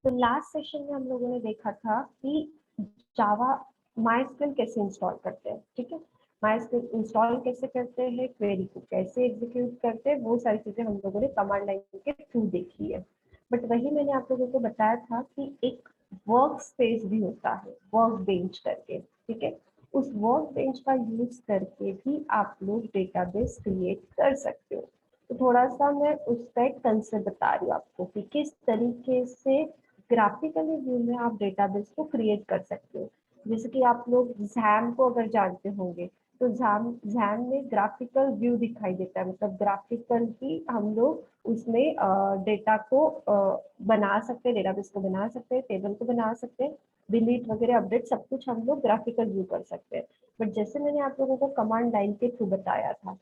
तो last session में हम लोगों ने देखा था कि जावा माइस्क्वेल कैसे इंस्टॉल करते हैं, ठीक है। माइस्क्वेल इंस्टॉल कैसे करते हैं, क्वेरी को कैसे एग्जीक्यूट करते हैं, वो सारी चीजें हम लोगों ने कमांड लाइन के थ्रू देखी है। बट वही मैंने आप लोगों को बताया था कि एक वर्क स्पेस भी होता है, वर्क बेंच करके, ठीक है। उस वर्क बेंच का यूज करके भी आप लोग डेटाबेस क्रिएट कर सकते हो। तो थोड़ा सा मैं उसका एक कंसेप्ट बता रही हूँ आपको कि किस तरीके से ग्राफिकली व्यू में आप डेटाबेस को क्रिएट कर सकते हो। जैसे कि आप लोग जैम को अगर जानते होंगे, तो जैम जैम में ग्राफिकल व्यू दिखाई देता है, मतलब ग्राफिकल ही हम लोग उसमें डेटा को बना सकते हैं, डेटाबेस को बना सकते हैं, टेबल को बना सकते हैं, डिलीट वगैरह अपडेट सब कुछ हम लोग ग्राफिकल व्यू कर सकते हैं। बट जैसे मैंने आप लोगों को कमांड लाइन के थ्रू बताया था,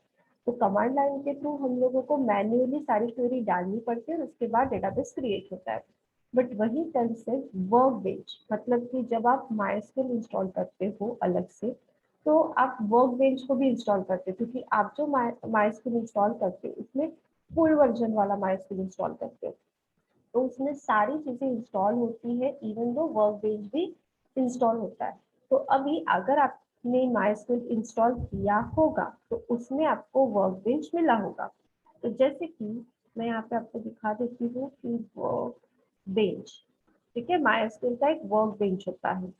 तो कमांड लाइन के थ्रू हम लोगों को मैन्युअली सारी क्वेरी डालनी पड़ती है और उसके बाद डेटाबेस क्रिएट होता है। बट वही कंसेप्ट वर्क बेंच, मतलब कि जब आप माइस्क्वेल इंस्टॉल करते हो अलग से, तो आप वर्क बेंच को भी इंस्टॉल करते हो, क्योंकि आप जो माइस्क्वेल इंस्टॉल करते हो उसमें फुल वर्जन वाला माइस्क्वेल इंस्टॉल करते हो, तो उसमें सारी चीजें इंस्टॉल होती है, इवन दो वर्क बेंच भी इंस्टॉल होता है। तो अभी अगर आपने माइस्क्वेल इंस्टॉल किया होगा तो उसमें आपको वर्क बेंच मिला होगा। तो जैसे कि मैं यहाँ पे आपको दिखा देती हूँ कि वर्क बेंच, ठीक है, माइस्क्वेल का एक वर्क बेंच होता है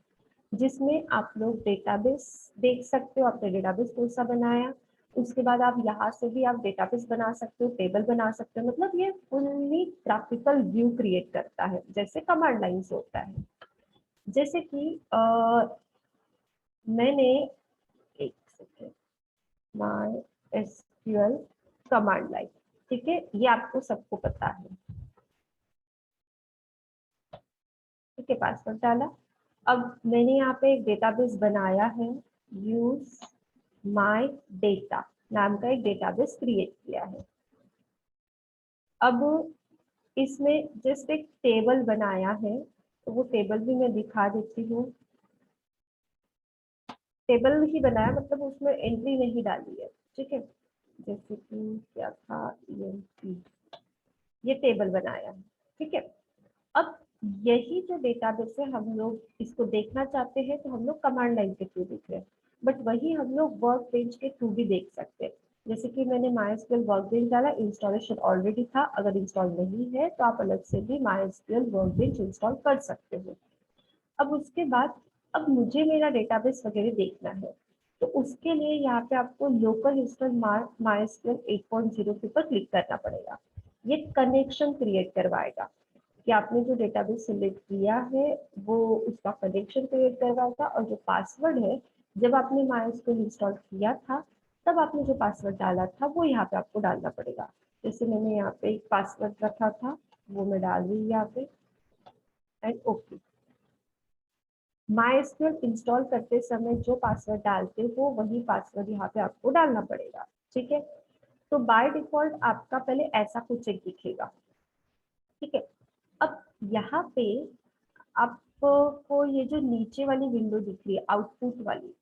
जिसमें आप लोग डेटाबेस देख सकते हो, आपने डेटाबेस कौन सा बनाया, उसके बाद आप यहाँ से भी आप डेटाबेस बना सकते हो, टेबल बना सकते हो, मतलब ये फुल्ली ग्राफिकल व्यू क्रिएट करता है जैसे कमांड लाइन से होता है। जैसे कि मैंने एक second, my SQL command line, ठीक है, ये आपको सबको पता है, ठीक है, पासवर्ड डाला। अब मैंने यहाँ पे एक डेटाबेस बनाया है, यूज माई डेटा नाम का एक डेटाबेस क्रिएट किया है। अब इसमें जस्ट एक टेबल बनाया है, तो वो टेबल भी मैं दिखा देती हूँ। टेबल ही बनाया, मतलब उसमें एंट्री नहीं डाली है, ठीक है। जैसे कि क्या था, ये टेबल बनाया है, ठीक है। अब यही जो डेटाबेस है, हम लोग इसको देखना चाहते हैं तो हम लोग कमांड लाइन के थ्रू देख रहे हैं, बट वही हम लोग वर्क बेंच के थ्रू भी देख सकते हैं। जैसे कि मैंने माइस्क्वेल वर्क बेंच डाला, इंस्टॉलेशन ऑलरेडी था, अगर इंस्टॉल नहीं है तो आप अलग से भी माइस्क्वेल वर्क बेंच इंस्टॉल कर सकते हो। अब उसके बाद अब मुझे मेरा डेटाबेस वगैरह देखना है, तो उसके लिए यहाँ पे आपको लोकल इंस्टॉल माइस्क्वेल 8.0 के ऊपर क्लिक करना पड़ेगा। ये कनेक्शन क्रिएट करवाएगा कि आपने जो डेटाबेस सिलेक्ट किया है वो उसका कनेक्शन क्रिएट करवाएगा, और जो पासवर्ड है, जब आपने माइस्क्वेल इंस्टॉल किया था तब आपने जो पासवर्ड डाला था वो यहाँ पे आपको डालना पड़ेगा। जैसे मैंने यहाँ पे एक पासवर्ड रखा था, वो मैं डाल रही हूँ यहाँ पे, एंड ओके। माइस्क्वेल इंस्टॉल करते समय जो पासवर्ड डालते हो वही पासवर्ड यहाँ पे आपको डालना पड़ेगा, ठीक है। तो बाय डिफॉल्ट आपका पहले ऐसा कुछ एक दिखेगा, ठीक है। अब यहाँ पे आपको ये जो नीचे वाली विंडो दिख रही है आउटपुट वाली,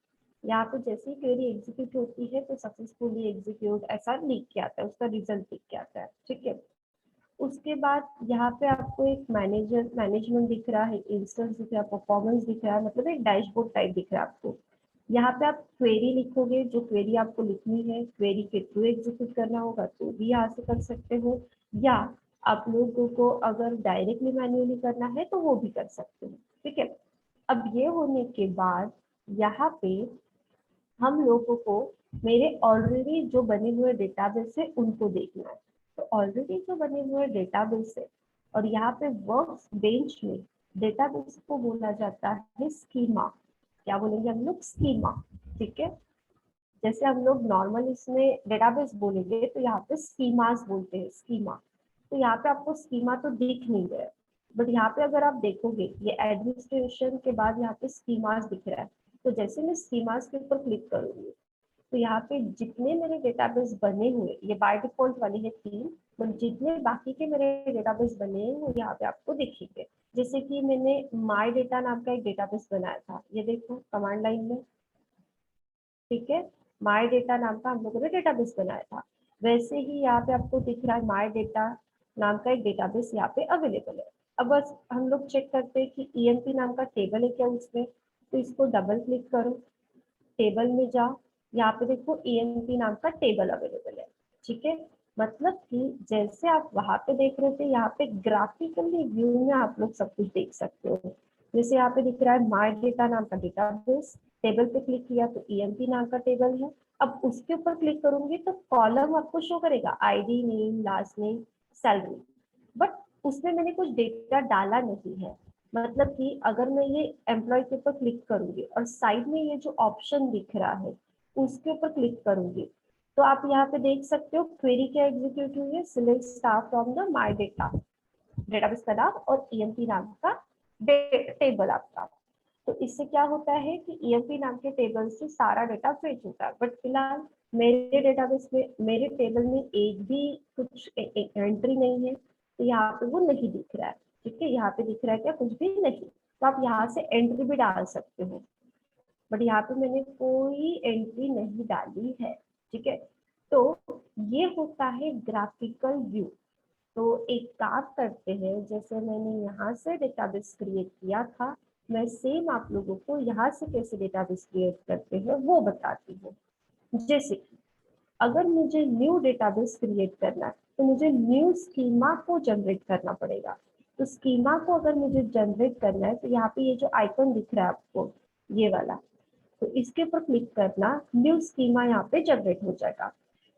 यहाँ पे जैसे ही क्वेरी एग्जीक्यूट होती है तो सक्सेसफुली एग्जीक्यूट ऐसा लिख के आता है, उसका रिजल्ट लिख के आता है, ठीक है। उसके बाद यहाँ पे आपको एक मैनेजमेंट दिख रहा है, इंस्टेंस दिख रहा है, परफॉर्मेंस दिख रहा है, मतलब एक डैशबोर्ड टाइप दिख रहा है आपको। यहाँ पे आप क्वेरी लिखोगे, जो क्वेरी आपको लिखनी है, क्वेरी के थ्रू एग्जीक्यूट करना होगा तो भी यहाँ से कर सकते हो, या आप लोगों को अगर डायरेक्टली मैन्युअली करना है तो वो भी कर सकते हो, ठीक है। अब ये होने के बाद यहाँ पे हम लोगों को मेरे ऑलरेडी जो बने हुए डेटाबेस है उनको देखना है। तो ऑलरेडी जो बने हुए डेटाबेस है, और यहाँ पे वर्क बेंच में डेटाबेस को बोला जाता है स्कीमा। क्या बोलेंगे हम लोग, स्कीमा, ठीक है। जैसे हम लोग नॉर्मल इसमें डेटाबेस बोलेंगे तो यहाँ पे स्कीमास बोलते हैं, स्कीमा। तो यहाँ पे आपको स्कीमा तो दिख नहीं रहा है, बट यहाँ पे अगर आप देखोगे ये एडमिनिस्ट्रेशन के बाद यहाँ पे स्कीमास दिख रहा है। तो जैसे मैं स्कीमास के ऊपर क्लिक करूंगी तो यहाँ पे जितने मेरे डेटाबेस बने हुए, ये बाय डिफॉल्ट वाले हैं 3, तो जितने बाकी के मेरे डेटाबेस बने हैं वो यहाँ पे आपको दिखेंगे। जैसे कि मैंने माई डेटा नाम का एक डेटाबेस बनाया था, ये देखो कमांड लाइन में, ठीक है। माई डेटा नाम का हम लोगों ने डेटाबेस बनाया था, वैसे ही यहाँ पे आपको दिख रहा है माई डेटा नाम का एक डेटाबेस यहाँ पे अवेलेबल है। अब बस हम लोग चेक करते हैं कि ईएमपी नाम का टेबल है क्या उसमें, तो इसको डबल क्लिक करो, टेबल में जाओ, यहाँ पे देखो ईएमपी नाम का टेबल अवेलेबल है। ठीक है, मतलब कि जैसे आप वहां पे देख रहे थे, यहाँ पे ग्राफिकली व्यू में आप लोग सब कुछ देख सकते हो। जैसे यहाँ पे दिख रहा है माय डेटा नाम का डेटाबेस, टेबल पे क्लिक किया तो ईएमपी नाम का टेबल है। अब उसके ऊपर क्लिक करूंगी तो कॉलम आपको शो करेगा ID, name, last name, salary, but उसमें मैंने कुछ डेटा डाला नहीं है। मतलब कि अगर मैं ये एम्प्लॉय के ऊपर क्लिक करूंगी और साइड में ये जो ऑप्शन दिख रहा है उसके ऊपर क्लिक करूंगी, तो आप यहाँ पे देख सकते हो क्वेरी क्या एग्जीक्यूट हुई है, select staff from the my data, database का नाम और ईएमपी नाम का टेबल आपका। तो इससे क्या होता है कि ईएमपी नाम के टेबल से सारा डेटा फेच होता है, बट फिलहाल मेरे डेटाबेस में, मेरे टेबल में एक भी कुछ एंट्री नहीं है, तो यहाँ पे वो नहीं दिख रहा है। ठीक है, यहाँ पे दिख रहा है क्या, कुछ भी नहीं, तो आप यहाँ से एंट्री भी डाल सकते हो, बट यहाँ पे मैंने कोई एंट्री नहीं डाली है। ठीक है, तो ये होता है ग्राफिकल व्यू। तो एक काम करते हैं, जैसे मैंने यहाँ से डेटाबेस क्रिएट किया था, मैं सेम आप लोगों को यहाँ से कैसे डेटाबेस क्रिएट करते हैं वो बताती हूँ। जैसे कि अगर मुझे न्यू डेटाबेस क्रिएट करना है तो मुझे न्यू स्कीमा को जनरेट करना पड़ेगा। तो स्कीमा को अगर मुझे जनरेट करना है तो यहाँ पे ये जो आइकन दिख रहा है आपको, ये वाला, तो इसके ऊपर क्लिक करना, न्यू स्कीमा यहाँ पे जनरेट हो जाएगा।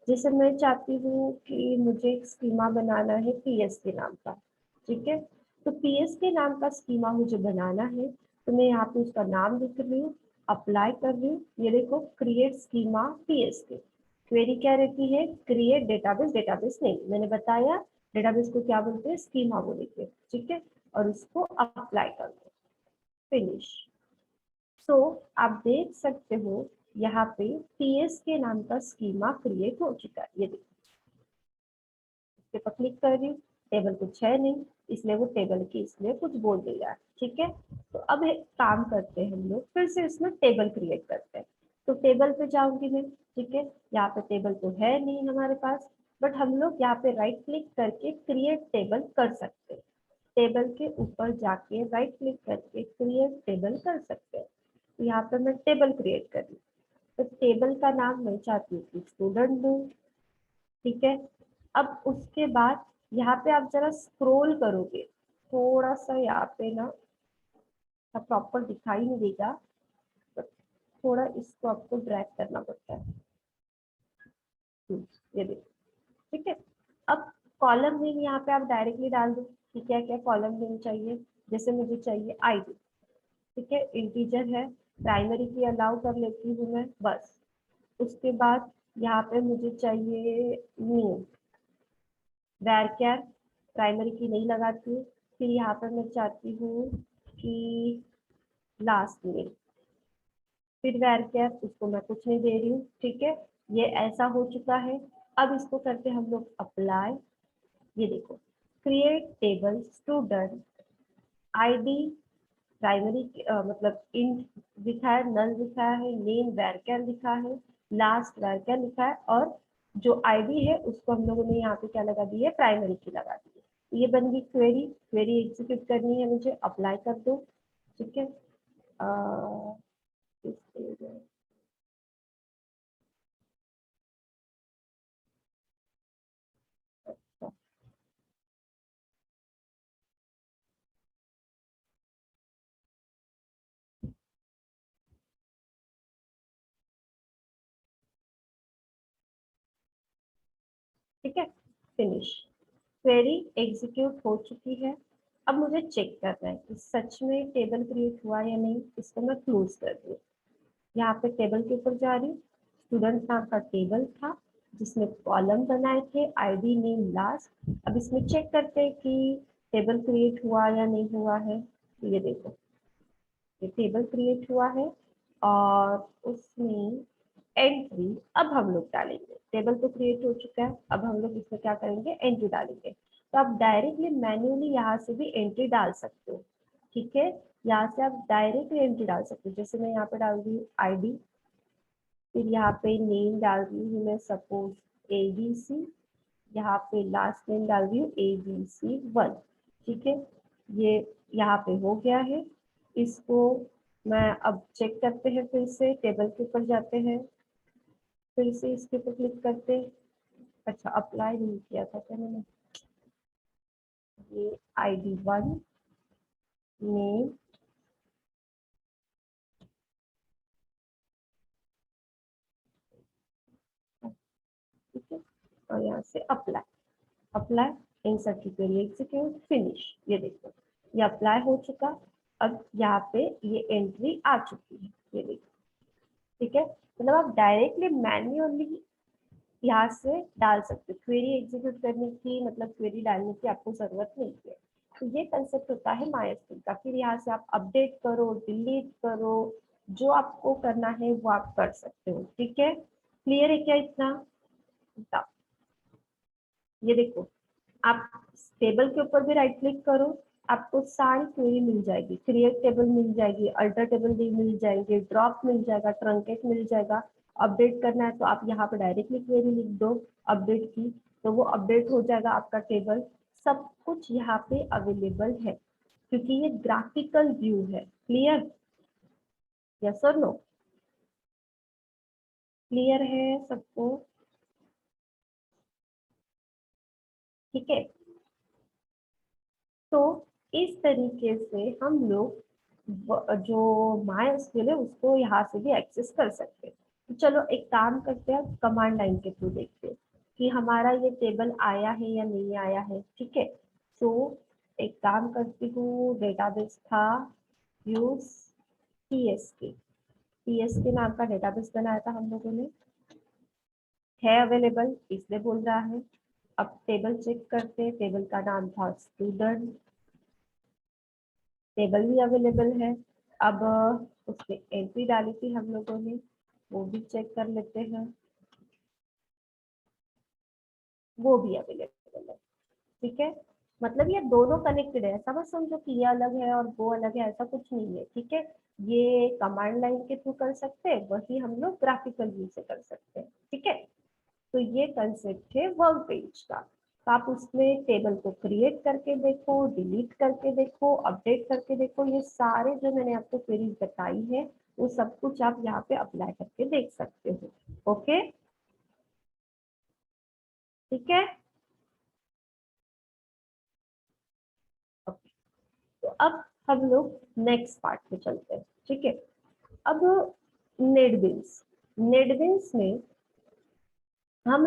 जैसे मैं चाहती हूँ कि मुझे एक स्कीमा बनाना है पीएस के नाम का। ठीक है, तो पीएस के नाम का स्कीमा मुझे बनाना है, तो मैं यहाँ पे उसका नाम लिख रही हूँ, अप्लाई कर रही हूँ, ये देखो क्रिएट स्कीमा पीएस के। क्वेरी क्या रहती है, क्रिएट डेटाबेस, डेटाबेस नहीं, मैंने बताया डेटाबेस को क्या बोलते हैं, स्कीमा बोलेंगे। ठीक है, और उसको अप्लाई कर दो, फिनिश। सो आप देख सकते हो यहाँ पे पीएस के नाम का स्कीमा क्रिएट हो चुका है। ये देखो, इसके पर क्लिक कर रही हूँ, टेबल कुछ है नहीं, इसलिए वो टेबल की इसलिए कुछ बोल दे रहा है। ठीक है, तो अब एक काम करते हैं, हम लोग फिर से इसमें टेबल क्रिएट करते हैं। तो टेबल पे जाऊंगी मैं। ठीक है, यहाँ पे टेबल तो है नहीं हमारे पास, बट हम लोग यहाँ पे राइट क्लिक करके क्रिएट टेबल कर सकते हैं। टेबल के ऊपर जाके राइट क्लिक करके क्रिएट टेबल कर सकते हैं। तो यहाँ पे मैं टेबल क्रिएट कर रही हूँ, तो टेबल का नाम मैं चाहती हूँ कि स्टूडेंट दूँ। ठीक है, अब उसके बाद यहाँ पे आप जरा स्क्रॉल करोगे, थोड़ा सा यहाँ पे ना प्रॉपर दिखाई नहीं देगा, तो थोड़ा इसको आपको ड्रैग करना पड़ता है। ये देखो। ठीक है, अब कॉलम नेम यहाँ पे आप डायरेक्टली डाल दो कि क्या क्या कॉलम नेम चाहिए। जैसे मुझे चाहिए आईडी, ठीक है, इंटीजर है, प्राइमरी की अलाउ कर लेती हूँ मैं बस। उसके बाद यहाँ पे मुझे चाहिए नेम, वैरक्यार, प्राइमरी की नहीं लगाती हूँ। फिर यहाँ पर मैं चाहती हूँ कि लास्ट नेम, फिर वैरक्यार, उसको मैं कुछ नहीं दे रही हूँ। ठीक है, ये ऐसा हो चुका है। अब इसको करते हम लोग अप्लाई। ये देखो, create table student, ID, primary मतलब इंट लिखा है, नल लिखा है, नेम वैरक्यार लिखा है, लास्ट वैरक्यार लिखा है, और जो आईडी है उसको हम लोगों ने यहाँ पे क्या लगा दी है, प्राइमरी की लगा दी है। तो ये बन गई क्वेरी। क्वेरी एग्जीक्यूट करनी है मुझे, अप्लाई कर दो। ठीक है, ठीक है, फिनिश। क्वेरी एग्जीक्यूट हो चुकी है। अब मुझे चेक करना है कि सच में टेबल क्रिएट हुआ या नहीं। इसको मैं क्लोज कर दूँ। यहाँ पे टेबल के ऊपर जा रही हूँ, स्टूडेंट नाम का टेबल था जिसमें कॉलम बनाए थे, आईडी, नेम, लास्ट। अब इसमें चेक करते हैं कि टेबल क्रिएट हुआ या नहीं हुआ है। तो ये देखो, ये टेबल क्रिएट हुआ है और उसमें एंट्री अब हम लोग डालेंगे। टेबल तो क्रिएट हो चुका है, अब हम लोग इसमें क्या करेंगे, एंट्री डालेंगे। तो आप डायरेक्टली मैन्युअली यहाँ से भी एंट्री डाल सकते हो। ठीक है, यहाँ से आप डायरेक्टली एंट्री डाल सकते हो। जैसे मैं यहाँ पे डाल रही हूँ आईडी, फिर यहाँ पे नेम डाल रही हूँ मैं सपोज ABC, यहाँ पे लास्ट नेम डाल रही हूँ ABC1। ठीक है, ये यहाँ पे हो गया है। इसको मैं अब चेक करते हैं, फिर से टेबल के ऊपर जाते हैं, फिर से इसके ऊपर क्लिक करते। अच्छा, अप्लाई नहीं किया था क्या मैंने? ये ID1 नेम, ठीक है, और यहाँ से अप्लाई, अप्लाई इंसर्ट की क्वेरी एग्जीक्यूट फिनिश। ये देखो ये अप्लाई हो चुका। अब यहाँ पे ये एंट्री आ चुकी है, ये देखो, ठीक है। मतलब आप डायरेक्टली मैन्युअली यहाँ से डाल सकते हो, क्वेरी एग्जीक्यूट करने की, मतलब क्वेरी डालने की आपको जरूरत नहीं है। तो ये कंसेप्ट होता है माइस्क्ल का। फिर यहाँ से आप अपडेट करो, डिलीट करो, जो आपको करना है वो आप कर सकते हो, ठीक है। क्लियर है क्या इतना? बताओ। ये देखो, आप टेबल के ऊपर भी राइट क्लिक करो, आपको सारी क्वेरी मिल जाएगी। क्रिएट टेबल मिल जाएगी, अल्टर टेबल भी मिल जाएंगे, ड्रॉप मिल जाएगा, ट्रंकेट मिल जाएगा। अपडेट करना है तो आप यहाँ पे डायरेक्टली क्वेरी लिख दो अपडेट की, तो वो अपडेट हो जाएगा आपका टेबल। सब कुछ यहाँ पे अवेलेबल है, क्योंकि ये ग्राफिकल व्यू है। क्लियर? यस और नो? क्लियर है सबको? ठीक है। तो इस तरीके से हम लोग जो माई एसक्यूएल है उसको यहाँ से भी एक्सेस कर सकते हैं। तो चलो एक काम करते हैं, कमांड लाइन के थ्रू देखते हैं कि हमारा ये टेबल आया है या नहीं आया है, ठीक है। तो एक काम करती हूँ, डेटाबेस था यूज पीएसके, पीएसके नाम का डेटाबेस बनाया था हम लोगों ने, है अवेलेबल इसलिए बोल रहा है। अब टेबल चेक करते हैं, टेबल का नाम था स्टूडेंट, टेबल भी अवेलेबल है। अब उसमें एंट्री डाली थी हम लोगों ने, वो भी चेक कर लेते हैं, वो भी अवेलेबल है, ठीक है। मतलब ये दोनों कनेक्टेड है, ऐसा मत समझो कि ये अलग है और वो अलग है, ऐसा कुछ नहीं है, ठीक है। ये कमांड लाइन के थ्रू कर सकते हैं, वही हम लोग ग्राफिकल व्यू से कर सकते हैं, ठीक है। तो ये कंसेप्ट है वर्क पेज का। तो आप उसमें टेबल को क्रिएट करके देखो, डिलीट करके देखो, अपडेट करके देखो, ये सारे जो मैंने आपको क्वेरीज बताई है वो सब कुछ आप यहाँ पे अप्लाई करके देख सकते हो। ओके, ठीक है। ओके, तो अब हम लोग नेक्स्ट पार्ट पे चलते हैं, ठीक है। अब नेटबिन्स, नेटबिन्स में हम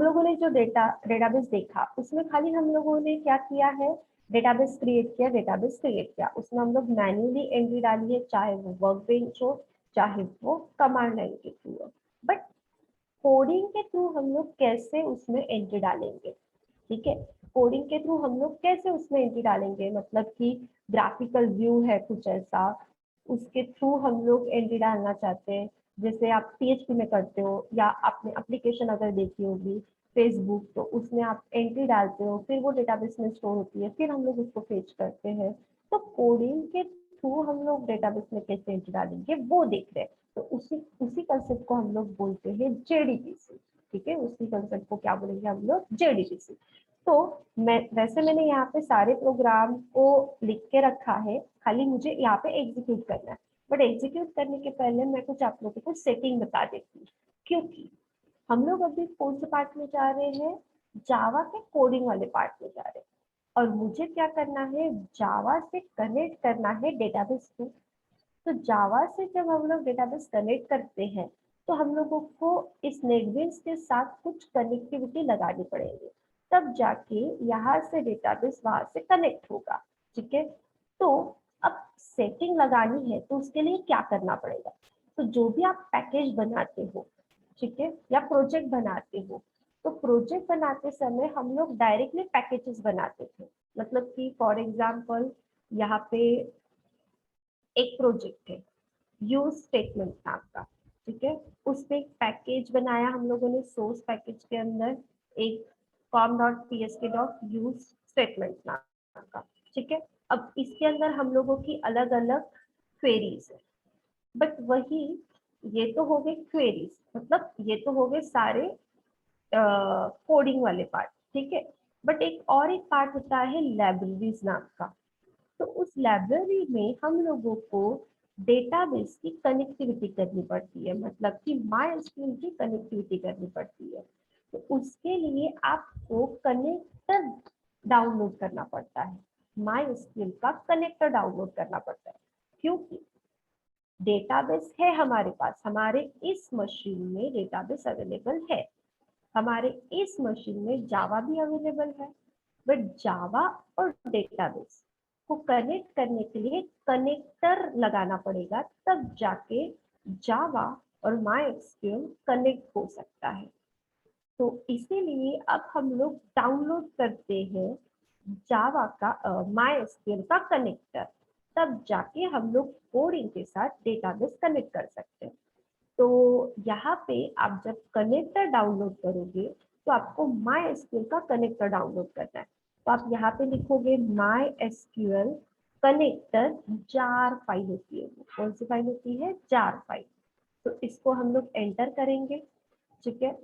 लोगों ने जो डेटाबेस देखा उसमें खाली हम लोगों ने क्या किया है, डेटाबेस क्रिएट किया, डेटाबेस क्रिएट किया, उसमें हम लोग मैन्युअली एंट्री डाली है, चाहे वो वर्क बेंच हो, चाहे वो कमांड लाइन के थ्रू हो। बट कोडिंग के थ्रू हम लोग कैसे उसमें एंट्री डालेंगे, ठीक है। कोडिंग के थ्रू हम लोग कैसे उसमें एंट्री डालेंगे, मतलब कि ग्राफिकल व्यू है कुछ ऐसा, उसके थ्रू हम लोग एंट्री डालना चाहते हैं। जैसे आप पीएचपी में करते हो, या आपने एप्लीकेशन अगर देखी होगी फेसबुक, तो उसमें आप एंट्री डालते हो, फिर वो डेटाबेस में स्टोर होती है, फिर हम लोग उसको फेच करते हैं। तो कोडिंग के थ्रू हम लोग डेटाबेस में कैसे एंट्री डालेंगे वो देख रहे हैं। तो उसी उसी कंसेप्ट को हम लोग बोलते हैं जेडीबीसी, ठीक है। उसी कंसेप्ट को क्या बोलेंगे हम लोग, जेडीबीसी। तो मैंने यहाँ पे सारे प्रोग्राम को लिख के रखा है, खाली मुझे यहाँ पे एग्जीक्यूट करना है। बट एग्जीक्यूट करने के पहले मैं कुछ आप लोगों को सेटिंग बता देती हूँ, क्योंकि हम लोग अभी कौन से पार्ट में जा रहे हैं, जावा के कोडिंग वाले पार्ट में जा रहे हैं। और मुझे क्या करना है, जावा से कनेक्ट करना है डेटाबेस को। तो जावा से जब हम लोग डेटाबेस कनेक्ट करते हैं, तो हम लोगों को इस नेटबिन्स के साथ कुछ कनेक्टिविटी लगानी पड़ेगी, तब जाके यहाँ से डेटाबेस वहां से कनेक्ट होगा, ठीक है। तो अब सेटिंग लगानी है तो उसके लिए क्या करना पड़ेगा, तो जो भी आप पैकेज बनाते हो, ठीक है, या प्रोजेक्ट बनाते हो, तो प्रोजेक्ट बनाते समय हम लोग डायरेक्टली पैकेजेस बनाते थे। मतलब कि फॉर एग्जाम्पल यहाँ पे एक प्रोजेक्ट है यूज स्टेटमेंट नाम का, ठीक है। उसमें एक पैकेज बनाया हम लोगों ने, सोर्स पैकेज के अंदर एक com.psk.use स्टेटमेंट नाम का, ठीक है। अब इसके अंदर हम लोगों की अलग अलग क्वेरीज है। बट वही, ये तो हो गए क्वेरीज, मतलब ये तो हो गए सारे कोडिंग वाले पार्ट, ठीक है। बट एक पार्ट होता है लाइब्रेरीज नाम का। तो उस लाइब्रेरी में हम लोगों को डेटाबेस की कनेक्टिविटी करनी पड़ती है, मतलब कि माई की कनेक्टिविटी करनी पड़ती है। तो उसके लिए आपको कनेक्टर डाउनलोड करना पड़ता है, माई का कनेक्टर डाउनलोड करना पड़ता है, क्योंकि डेटाबेस है हमारे पास, हमारे इस मशीन में डेटाबेस अवेलेबल है, हमारे इस मशीन में जावा भी अवेलेबल है। बट जावा और डेटाबेस को कनेक्ट करने के लिए कनेक्टर लगाना पड़ेगा, तब जाके जावा और MySQL कनेक्ट हो सकता है। तो इसीलिए अब हम लोग डाउनलोड करते हैं जावा का MySQL का कनेक्टर, तब जाके हम लोग कोडिंग के साथ डेटाबेस कनेक्ट कर सकते हैं। तो यहाँ पे आप जब कनेक्टर डाउनलोड करोगे तो आपको MySQL का कनेक्टर डाउनलोड करना है। तो आप यहाँ पे लिखोगे MySQL कनेक्टर जार फाइल होती है, वो कौन सी फाइल होती है, जार फाइल। तो इसको हम लोग एंटर करेंगे, ठीक है।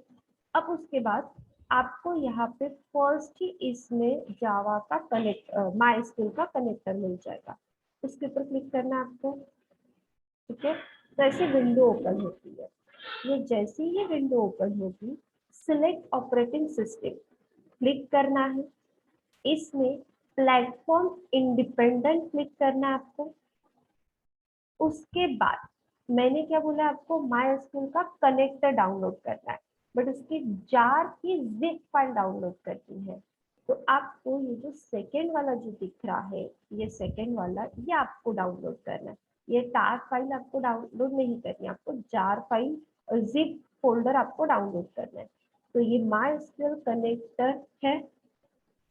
अब उसके बाद आपको यहाँ पे फर्स्ट ही इसमें जावा का कनेक्ट MySQL का कनेक्टर मिल जाएगा, उसके ऊपर क्लिक करना है आपको, ठीक है। तो ऐसे विंडो ओपन होती है। ये जैसे ही विंडो ओपन होगी, सिलेक्ट ऑपरेटिंग सिस्टम क्लिक करना है, इसमें प्लेटफॉर्म इंडिपेंडेंट क्लिक करना है आपको। उसके बाद मैंने क्या बोला आपको, MySQL का कनेक्टर डाउनलोड करना है, बट उसकी जार की जिप फाइल डाउनलोड करनी है। तो आपको ये जो सेकेंड वाला जो दिख रहा है, ये सेकेंड वाला, ये आपको डाउनलोड करना है। ये टार फाइल आपको डाउनलोड नहीं करनी, आपको जार फाइल जिप फोल्डर आपको डाउनलोड करना है। तो ये MySQL कनेक्टर है,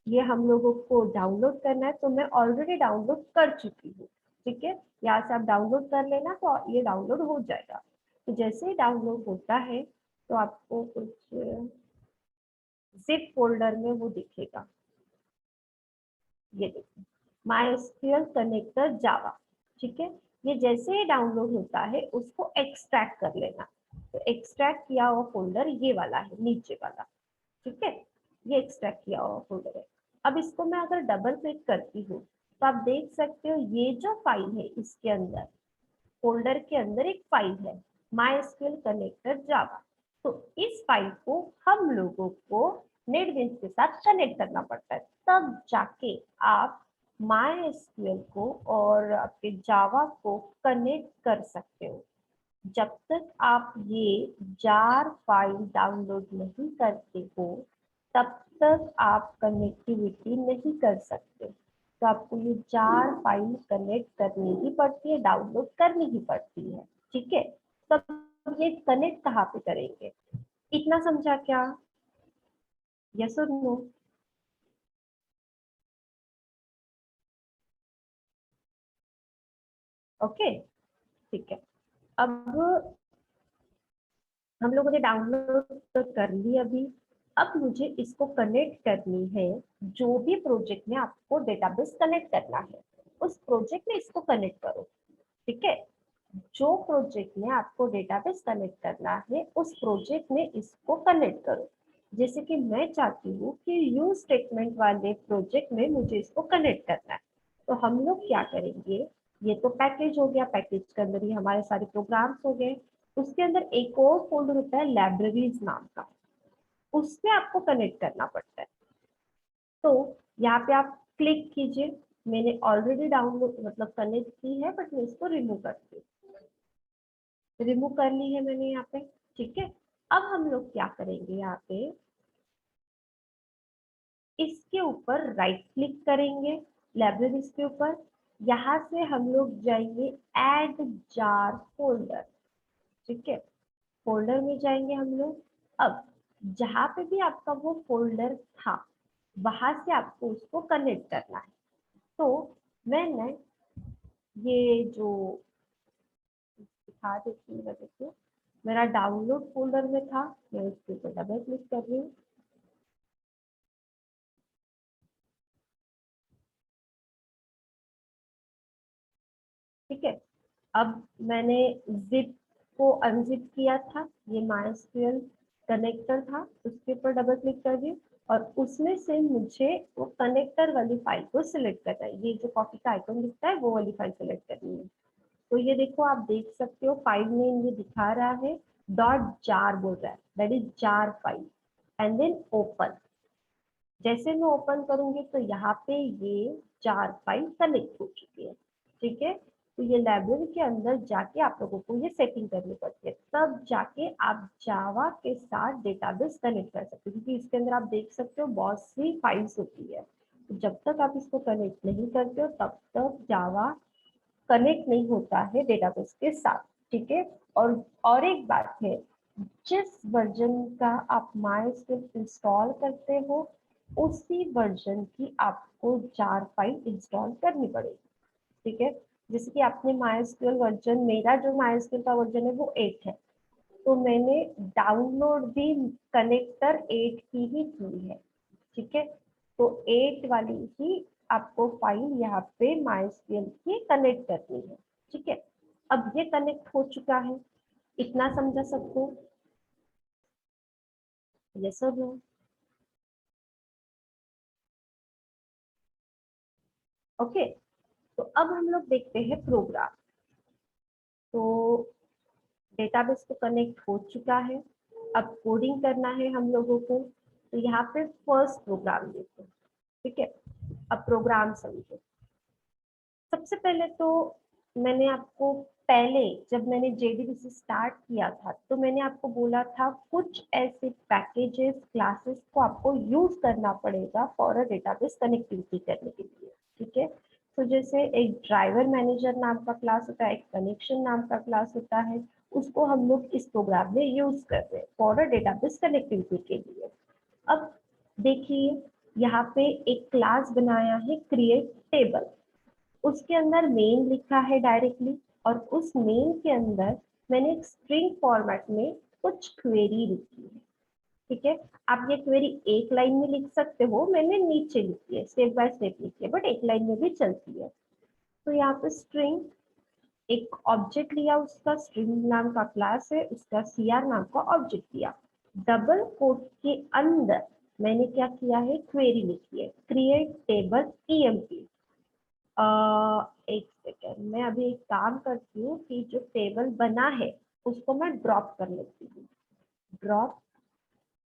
ये हम लोगों को डाउनलोड करना है। तो मैं ऑलरेडी डाउनलोड कर चुकी हूँ, ठीक है। यहाँ से आप डाउनलोड कर लेना, तो ये डाउनलोड हो जाएगा। तो जैसे ही डाउनलोड होता है तो आपको कुछ जिप फोल्डर में वो दिखेगा, ये देखिए MySQL कनेक्टर जावा, ठीक है। ये जैसे ही डाउनलोड होता है उसको एक्सट्रैक्ट कर लेना। तो एक्सट्रैक्ट किया हुआ फोल्डर ये वाला है, नीचे वाला, ठीक है। ये एक्सट्रैक्ट किया हुआ फोल्डर है। अब इसको मैं अगर डबल क्लिक करती हूँ तो आप देख सकते हो ये जो फाइल है, इसके अंदर फोल्डर के अंदर एक फाइल है MySQL कनेक्टर जावा। तो इस फाइल को हम लोगों को नेटबीन्स के साथ कनेक्ट करना पड़ता है, तब जाके आप MySQL को और आपके जावा को कनेक्ट कर सकते हो। जब तक आप ये जार फाइल डाउनलोड नहीं करते हो, तब तक आप कनेक्टिविटी नहीं कर सकते। तो आपको ये जार फाइल कनेक्ट करनी ही पड़ती है, डाउनलोड करनी ही पड़ती है, ठीक है। तब ये कनेक्ट कहाँ पे करेंगे, इतना समझा क्या, यस और नो? ओके, ठीक है। अब हम लोगों ने डाउनलोड तो कर ली अभी। अब मुझे इसको कनेक्ट करनी है, जो भी प्रोजेक्ट में आपको डेटाबेस कनेक्ट करना है उस प्रोजेक्ट में इसको कनेक्ट करो, ठीक है। जो प्रोजेक्ट में आपको डेटाबेस कनेक्ट करना है उस प्रोजेक्ट में इसको कनेक्ट करो। जैसे कि मैं चाहती हूँ कि यूज स्टेटमेंट वाले प्रोजेक्ट में मुझे इसको कनेक्ट करना है। तो हम लोग क्या करेंगे, ये तो पैकेज हो गया, पैकेज के अंदर ही हमारे सारे प्रोग्राम्स हो गए। उसके अंदर एक और फोल्डर होता है लाइब्रेरीज नाम का, उसमें आपको कनेक्ट करना पड़ता है। तो यहाँ पे आप क्लिक कीजिए, मैंने ऑलरेडी डाउनलोड मतलब कनेक्ट की है, बट मैं इसको रिमूव करती हूँ। रिमूव कर ली है मैंने यहाँ पे, ठीक है। अब हम लोग क्या करेंगे, यहाँ पे इसके ऊपर राइट क्लिक करेंगे, लाइब्रेरीज के ऊपर। यहाँ से हम लोग जाएंगे ऐड जार फोल्डर, ठीक है। फोल्डर में जाएंगे हम लोग। अब जहाँ पे भी आपका वो फोल्डर था, वहां से आपको उसको कनेक्ट करना है। तो मैंने ये जो दिखा देती हूँ, देखिए मेरा डाउनलोड फोल्डर में था, मैं उसके ऊपर डबल क्लिक कर रही हूँ, ठीक है। अब मैंने जिप को अनजिप किया था, ये MySQL कनेक्टर था, उसके ऊपर डबल क्लिक कर दी। और उसमें से मुझे वो कनेक्टर वाली फाइल को सिलेक्ट करना है। ये जो कॉपी का आइकन दिखता है वो वाली फाइल सिलेक्ट करनी है। तो ये देखो आप देख सकते हो फाइल नेम ये दिखा रहा है डॉट जार बोल रहा है, that is jar file and then open. जैसे मैं ओपन करूंगी तो यहाँ पे ये जार फाइल कनेक्ट हो चुकी है। ठीक है, तो ये लाइब्रेरी के अंदर जाके आप लोगों को ये सेटिंग करनी पड़ती है, तब जाके आप जावा के साथ डेटाबेस कनेक्ट कर सकते हो, क्योंकि इसके अंदर आप देख सकते हो बहुत सी फाइल्स होती है। तो जब तक आप इसको कनेक्ट नहीं करते हो तब तक जावा कनेक्ट नहीं होता है डेटाबेस के साथ। ठीक है, और एक बात है, जिस वर्जन का आप MySQL इंस्टॉल करते हो उसी वर्जन की आपको जार फाइल इंस्टॉल करनी पड़ेगी। ठीक है, जैसे कि आपने MySQL वर्जन, मेरा जो MySQL का वर्जन है वो 8 है, तो मैंने डाउनलोड भी कनेक्टर 8 की ही की है। ठीक है, तो 8 वाली ही आपको फाइल यहाँ पे MySQL की कनेक्ट करनी है। ठीक है, अब ये कनेक्ट हो चुका है, इतना समझा सबको? यस और नो? ओके, तो अब हम लोग देखते हैं प्रोग्राम। तो डेटाबेस को कनेक्ट हो चुका है, अब कोडिंग करना है हम लोगों को। तो यहाँ पे फर्स्ट प्रोग्राम देखो। ठीक है, अब प्रोग्राम समझो। सबसे पहले तो मैंने आपको, पहले जब मैंने JDBC स्टार्ट किया था तो मैंने आपको बोला था कुछ ऐसे पैकेजेस क्लासेस को आपको यूज करना पड़ेगा फॉर अ डेटाबेस कनेक्टिविटी करने के लिए। ठीक है, तो जैसे एक ड्राइवर मैनेजर नाम का क्लास होता है, एक कनेक्शन नाम का क्लास होता है, उसको हम लोग इस प्रोग्राम में यूज कर रहे हैं फॉर अ डेटाबेस कनेक्टिविटी के लिए। अब देखिए यहाँ पे एक क्लास बनाया है क्रिएट टेबल, उसके अंदर मेन लिखा है डायरेक्टली, और उस मेन के अंदर मैंने एक स्ट्रिंग फॉर्मेट में कुछ क्वेरी लिखी है। ठीक है, आप ये क्वेरी एक लाइन में लिख सकते हो, मैंने नीचे लिखी है, स्टेप बाय स्टेप लिखी है, बट एक लाइन में भी चलती है। तो यहाँ पे स्ट्रिंग, एक ऑब्जेक्ट लिया, उसका स्ट्रिंग नाम का क्लास है, उसका CR नाम का ऑब्जेक्ट दिया, डबल कोट के अंदर मैंने क्या किया है, क्वेरी लिखी है क्रिएट टेबल EMP। एक सेकेंड, मैं अभी एक काम करती हूँ कि जो टेबल बना है उसको मैं ड्रॉप कर लेती हूँ। ड्रॉप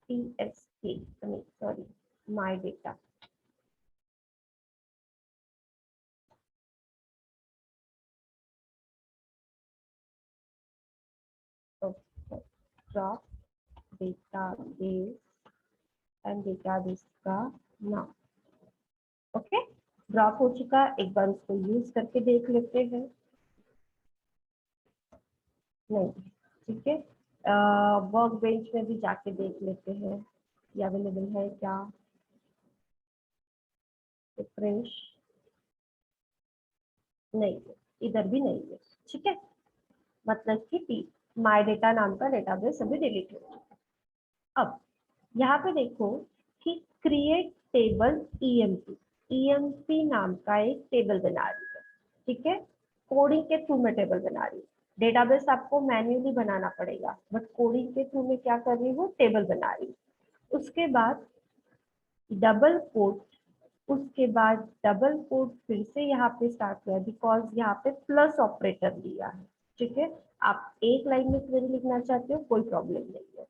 TSK, नहीं sorry, my data. Drop database and database का नाम। ओके, ड्रॉप हो चुका, एक बार उसको यूज करके देख लेते हैं। नहीं, ठीक है, वर्क बेंच में भी जाके देख लेते हैं ये अवेलेबल है क्या। रिफ्रेश, नहीं है, इधर भी नहीं है। ठीक है, मतलब कि माय डेटा नाम का डेटाबेस अभी डिलीट हो चुका है। अब यहाँ पे देखो कि क्रिएट टेबल EMP नाम का एक टेबल बना रही है। ठीक है, कोडिंग के थ्रू में टेबल बना रही हूँ। डेटाबेस आपको मैन्युअली बनाना पड़ेगा, बट कोडिंग के थ्रू में क्या कर रही हूँ, टेबल बना रही हूँ। उसके बाद डबल कोट, उसके बाद डबल कोट फिर से यहाँ पे स्टार्ट किया, बिकॉज यहाँ पे प्लस ऑपरेटर दिया है। ठीक है, आप एक लाइन में क्वेरी लिखना चाहते हो कोई प्रॉब्लम नहीं है,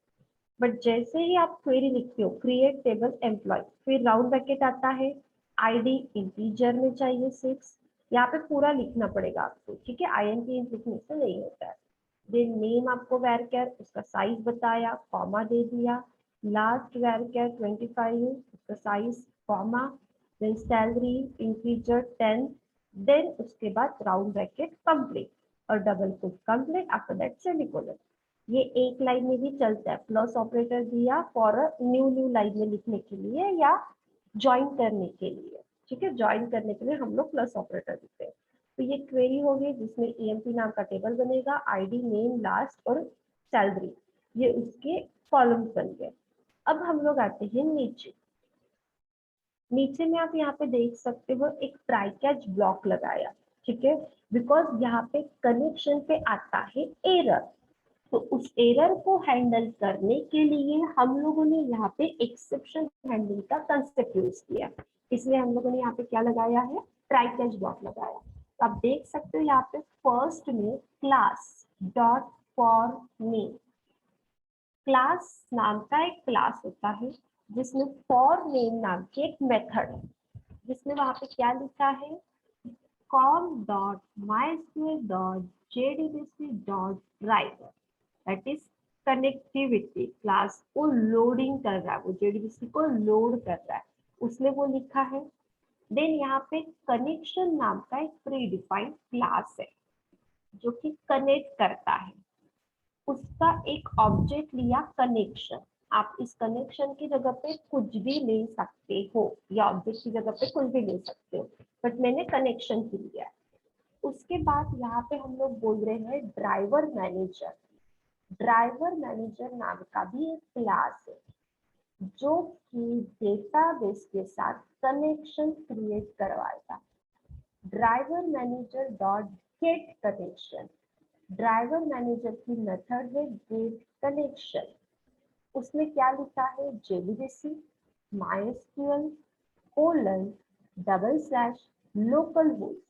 बट जैसे ही आप क्वेरी लिखते हो क्रिएट टेबल एम्प्लॉय, फिर राउंड ब्रैकेट आता है, ID इंटीजर में चाहिए 6, यहाँ पे पूरा लिखना पड़ेगा आपको। ठीक है, INT लिखने से नहीं होता है। देन नेम आपको वैरचर, उसका साइज बताया, कॉमा दे दिया, लास्ट वैरचर 25, उसका size, comma, then salary integer 10, then उसके बाद राउंड ब्रैकेट कंप्लीट और double quote complete, after that semicolon. ये एक लाइन में भी चलता है, प्लस ऑपरेटर दिया फॉर न्यू लाइन में लिखने के लिए या ज्वाइन करने के लिए। ठीक है, ज्वाइन करने के लिए हम लोग प्लस ऑपरेटर देते हैं। तो ये क्वेरी हो गई जिसमें EMP नाम का टेबल बनेगा, ID नेम लास्ट और सैलरी, ये उसके कॉलम्स बन गए। अब हम लोग आते हैं नीचे। नीचे में आप यहाँ पे देख सकते हो एक ट्राई कैच ब्लॉक लगाया। ठीक है, बिकॉज यहाँ पे कनेक्शन पे आता है एरर। तो उस एरर को हैंडल करने के लिए हम लोगों ने यहाँ पे एक्सेप्शन हैंडलिंग का कंसेप्ट यूज किया, इसलिए हम लोगों ने यहाँ पे क्या लगाया है, ट्राई कैच ब्लॉक लगाया। तो आप देख सकते हो यहाँ पे फर्स्ट में class dot for name, class नाम का एक क्लास होता है जिसमें फॉर नेम नाम की एक मेथड है, जिसमें वहां पे क्या लिखा है, com.mysql.jdbc.driver, that is connectivity class को लोडिंग कर रहा है, वो जेडीबीसी को लोड कर रहा है, उसने वो लिखा है। देन यहाँ पे कनेक्शन नाम का एक प्री डिफाइंड क्लास है जो कि कनेक्ट करता है, उसका एक ऑब्जेक्ट लिया कनेक्शन। आप इस कनेक्शन की जगह पे कुछ भी ले सकते हो या ऑब्जेक्ट की जगह पे कुछ भी ले सकते हो, बट मैंने कनेक्शन की लिया। उसके बाद यहाँ पे हम लोग बोल रहे हैं ड्राइवर मैनेजर। ड्राइवर मैनेजर नाम का भी एक क्लास है जो कि डेटाबेस के साथ कनेक्शन क्रिएट करवाएगा। Driver manager dot get connection, driver manager की मेथड है गेट कनेक्शन, उसमें क्या लिखा है, JDBC MySQL colon double slash local host,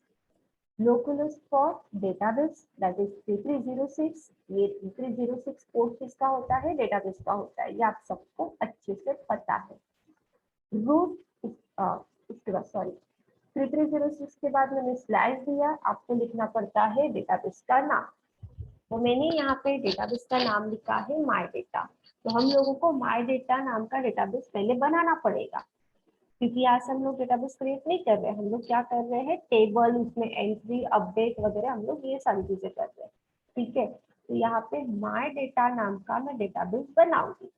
local host for database that is 3306। ये 3306 पोर्ट किसका होता है, डेटाबेस का होता है, ये आप सबको अच्छे से पता है। रूट उसके बाद सॉरी 3306 के बाद मैंने स्लैश दिया, आपको लिखना पड़ता है डेटाबेस का नाम, तो मैंने यहाँ पे डेटाबेस का नाम लिखा है माय डेटा। तो हम लोगों को माय डेटा नाम का डेटाबेस पहले बनाना पड़ेगा, क्योंकि यहाँ से हम लोग डेटाबेस क्रिएट नहीं कर रहे हैं, हम लोग क्या कर रहे हैं, टेबल उसमें एंट्री अपडेट वगैरह हम लोग ये सारी चीजें कर रहे हैं, ठीक है। तो यहाँ पे माय डेटा नाम का मैं डेटाबेस बनाऊंगी।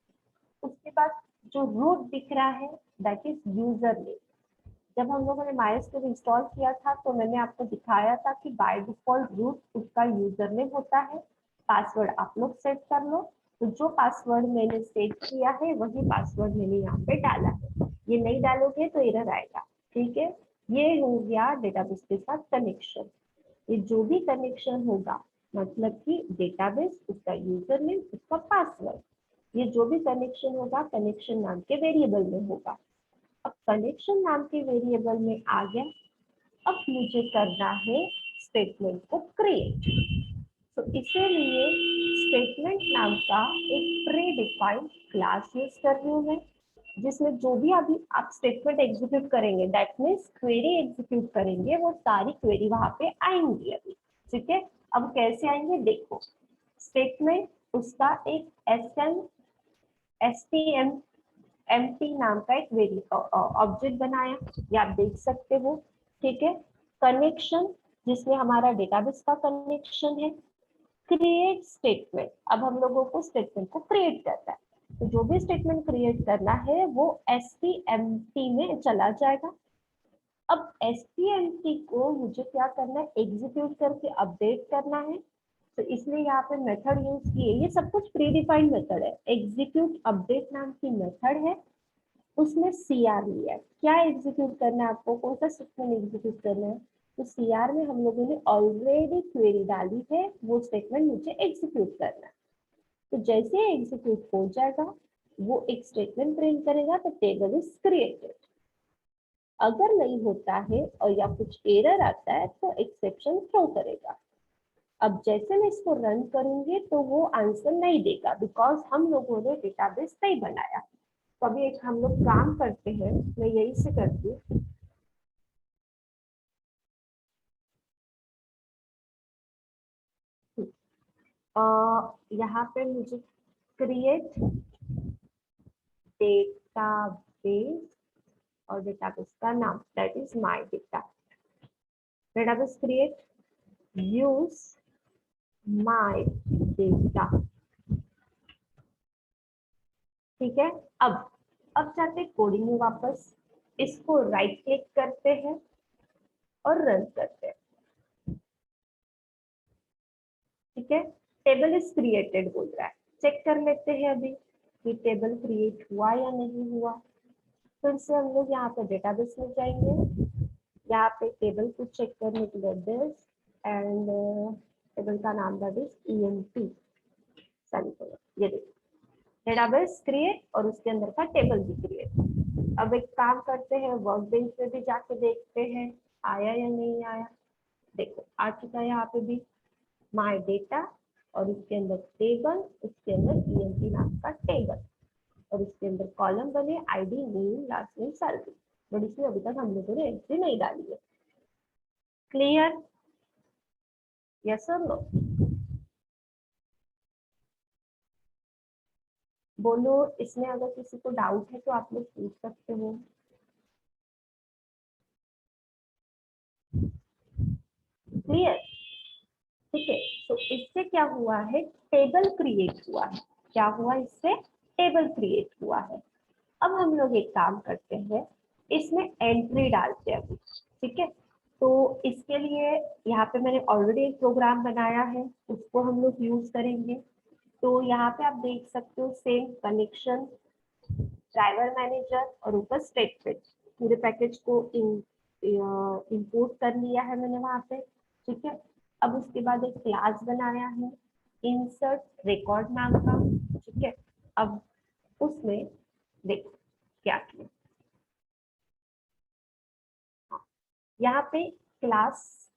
उसके बाद जो रूट दिख रहा है दैट इज यूजर नेम। जब हम लोगों ने माइस्क्यूएल इंस्टॉल किया था तो मैंने आपको दिखाया था कि बाय डिफॉल्ट रूट उसका यूजर नेम होता है, पासवर्ड आप लोग सेट कर लो। तो जो पासवर्ड मैंने सेट किया है वही पासवर्ड मैंने यहाँ पे डाला है, ये नहीं डालोगे तो एरर आएगा, ठीक है। ये हो गया डेटाबेस के साथ कनेक्शन। ये जो भी कनेक्शन होगा मतलब कि डेटाबेस, उसका यूजर नेम, उसका पासवर्ड, ये जो भी कनेक्शन होगा कनेक्शन नाम के वेरिएबल में होगा। अब कनेक्शन नाम के वेरिएबल में आ गया, अब मुझे करना है स्टेटमेंट को क्रिएट। तो इसीलिए स्टेटमेंट नाम का एक प्री डिफाइंड क्लास यूज कर रही हूँ मैं, जिसमें जो भी अभी आप स्टेटमेंट एग्जीक्यूट करेंगे दैट मीन्स क्वेरी एग्जीक्यूट करेंगे, वो सारी क्वेरी वहां पे आएंगी अभी, ठीक है। अब कैसे आएंगे देखो, स्टेटमेंट उसका एक एसटीएम एमटी नाम का एक वेरी ऑब्जेक्ट बनाया, ये आप देख सकते हो, ठीक है। कनेक्शन जिसमें हमारा डेटाबेस का कनेक्शन है, क्रिएट स्टेटमेंट, अब हम लोगों को स्टेटमेंट को क्रिएट करना है, तो जो भी स्टेटमेंट क्रिएट करना है वो एसटीएमटी में चला जाएगा। अब एसटीएमटी को मुझे क्या करना है, एग्जीक्यूट करके अपडेट करना है, तो इसलिए यहाँ पे मेथड यूज किए, ये सब कुछ प्री डिफाइंड मेथड है। एग्जीक्यूट अपडेट नाम की मेथड है, उसमें सीआर लिया है, क्या एग्जीक्यूट करना है आपको, कौन सा स्टेटमेंट एग्जीक्यूट करना है, तो सीआर में हम लोगों ने ऑलरेडी क्वेरी डाली है, वो स्टेटमेंट मुझे एग्जीक्यूट करना है। तो जैसे एग्जीक्यूट हो जाएगा वो एक स्टेटमेंट प्रिंट करेगा, तो टेबल इज क्रिएटेड। अगर नहीं होता है और या कुछ एरर आता है तो एक्सेप्शन थ्रो करेगा। अब जैसे मैं इसको रन करूंगी तो वो आंसर नहीं देगा, बिकॉज हम लोगों ने डेटाबेस नहीं बनाया। तो अभी एक हम लोग काम करते हैं, मैं यही से करती हूँ। यहाँ पे मुझे क्रिएट डेटाबेस और डेटाबेस का नाम that is my data, database create use my data, ठीक है। अब जाते कोडिंग में वापस, इसको राइट क्लिक करते हैं और रन करते हैं, ठीक है। टेबल इज क्रिएटेड बोल रहा है, चेक कर लेते हैं अभी कि टेबल क्रिएट हुआ या नहीं हुआ। फिर से हम लोग यहाँ पे डेटाबेस में जाएंगे, यहाँ पे टेबल को चेक करने के लिए दिस एंड टेबल का नाम दैट इज ईएमपी, सेमीकोलन। ये देखो डेटाबेस क्रिएट और उसके अंदर का टेबल भी क्रिएट। अब एक काम करते हैं, वर्कबेंच पे भी जाके देखते हैं आया या नहीं आया। देखो आ चुका है यहाँ पे भी माय डेटा और उसके अंदर टेबल, उसके अंदर ईएमपी नाम का टेबल और उसके अंदर कॉलम बने ID, name, last name, salary. But इसमें अभी तक हम लोगों ने एंट्री नहीं डाली है। क्लियर? यस और नो? बोलो, इसमें अगर किसी को डाउट है तो आप लोग पूछ सकते हो। क्लियर? ठीक है, तो इससे क्या हुआ है, टेबल क्रिएट हुआ है। क्या हुआ इससे? टेबल क्रिएट हुआ है। अब हम लोग एक काम करते हैं, इसमें एंट्री डालते हैं अभी। ठीक है, तो इसके लिए यहाँ पे मैंने ऑलरेडी एक प्रोग्राम बनाया है, उसको हम लोग यूज करेंगे। तो यहाँ पे आप देख सकते हो सेम कनेक्शन, ड्राइवर मैनेजर और ऊपर स्टेटमेंट, पूरे पैकेज को इंपोर्ट कर लिया है मैंने वहां पे। ठीक है, अब उसके बाद एक क्लास बनाया है इंसर्ट रिकॉर्ड नाम का। ठीक है, अब उसमें देखो क्या किया, यहाँ पे क्लास,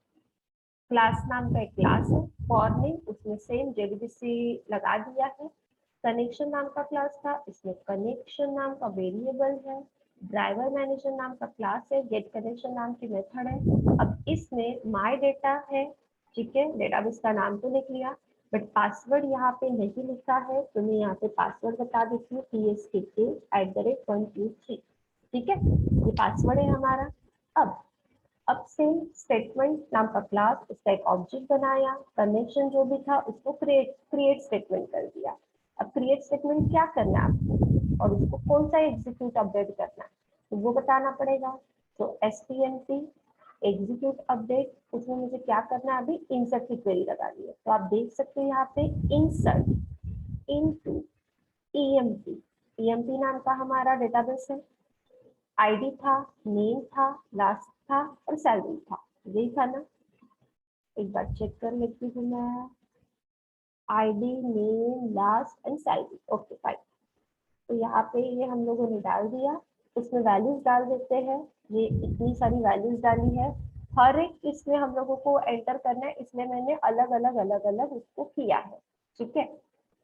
क्लास नाम का एक क्लास है, फॉर्मिंग, उसमें सेम जेडीबीसी लगा दिया है। कनेक्शन नाम का क्लास था, इसमें कनेक्शन नाम का वेरिएबल है। ड्राइवर मैनेजर नाम का क्लास है, गेट कनेक्शन नाम की मेथड है। अब इसमें माय डेटा है। ठीक है, डेटाबेस का नाम तो लिख लिया, बट पासवर्ड यहाँ पे नहीं लिखा है, तो मैं यहाँ पे पासवर्ड बता देती हूँ, PSK@123। ठीक है, ये पासवर्ड है हमारा। अब सेम स्टेटमेंट नाम का क्लास, उसका एक ऑब्जेक्ट बनाया, कनेक्शन जो भी था उसको क्रिएट स्टेटमेंट कर दिया। अब क्रिएट स्टेटमेंट क्या करना है आपको और उसको कौन सा एग्जीक्यूट अपडेट करना है तो वो बताना पड़ेगा। तो एसटीएमटी एग्जीक्यूट अपडेट, उसमें मुझे क्या करना है, अभी इंसर्ट की क्वेरी लगा दी है। तो आप देख सकते हो यहाँ पे इंसर्ट इनटू ईएमपी, ईएमपी नाम का हमारा डेटाबेस है, आईडी था, नेम था, लास्ट था और सैलरी था, यही था ना। एक बार चेक कर लेती हूँ मैं, ID, name, last and salary, okay fine. तो यहाँ पे ये हम लोगों ने डाल दिया, इसमें वैल्यूज डाल देते हैं। ये इतनी सारी वैल्यूज डाली है, हर एक इसमें हम लोगों को एंटर करना है, इसलिए मैंने अलग अलग अलग अलग उसको किया है। ठीक है,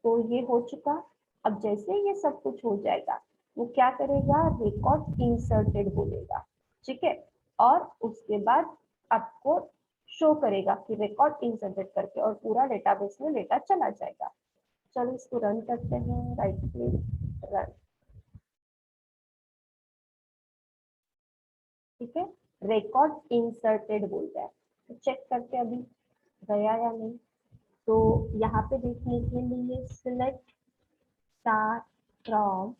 तो ये हो चुका। अब जैसे ये सब कुछ हो जाएगा, वो क्या करेगा, रिकॉर्ड इंसर्टेड बोलेगा। ठीक है, और उसके बाद आपको शो करेगा कि रिकॉर्ड इंसर्टेड करके, और पूरा डेटाबेस में डेटा चला जाएगा। चलो इसको रन करते हैं, राइट क्लिक, रन। ठीक है, रिकॉर्ड इंसर्टेड बोल रहा है, तो चेक करते अभी गया या नहीं। तो यहाँ पे देखने के लिए सिलेक्ट स्टार फ्रॉम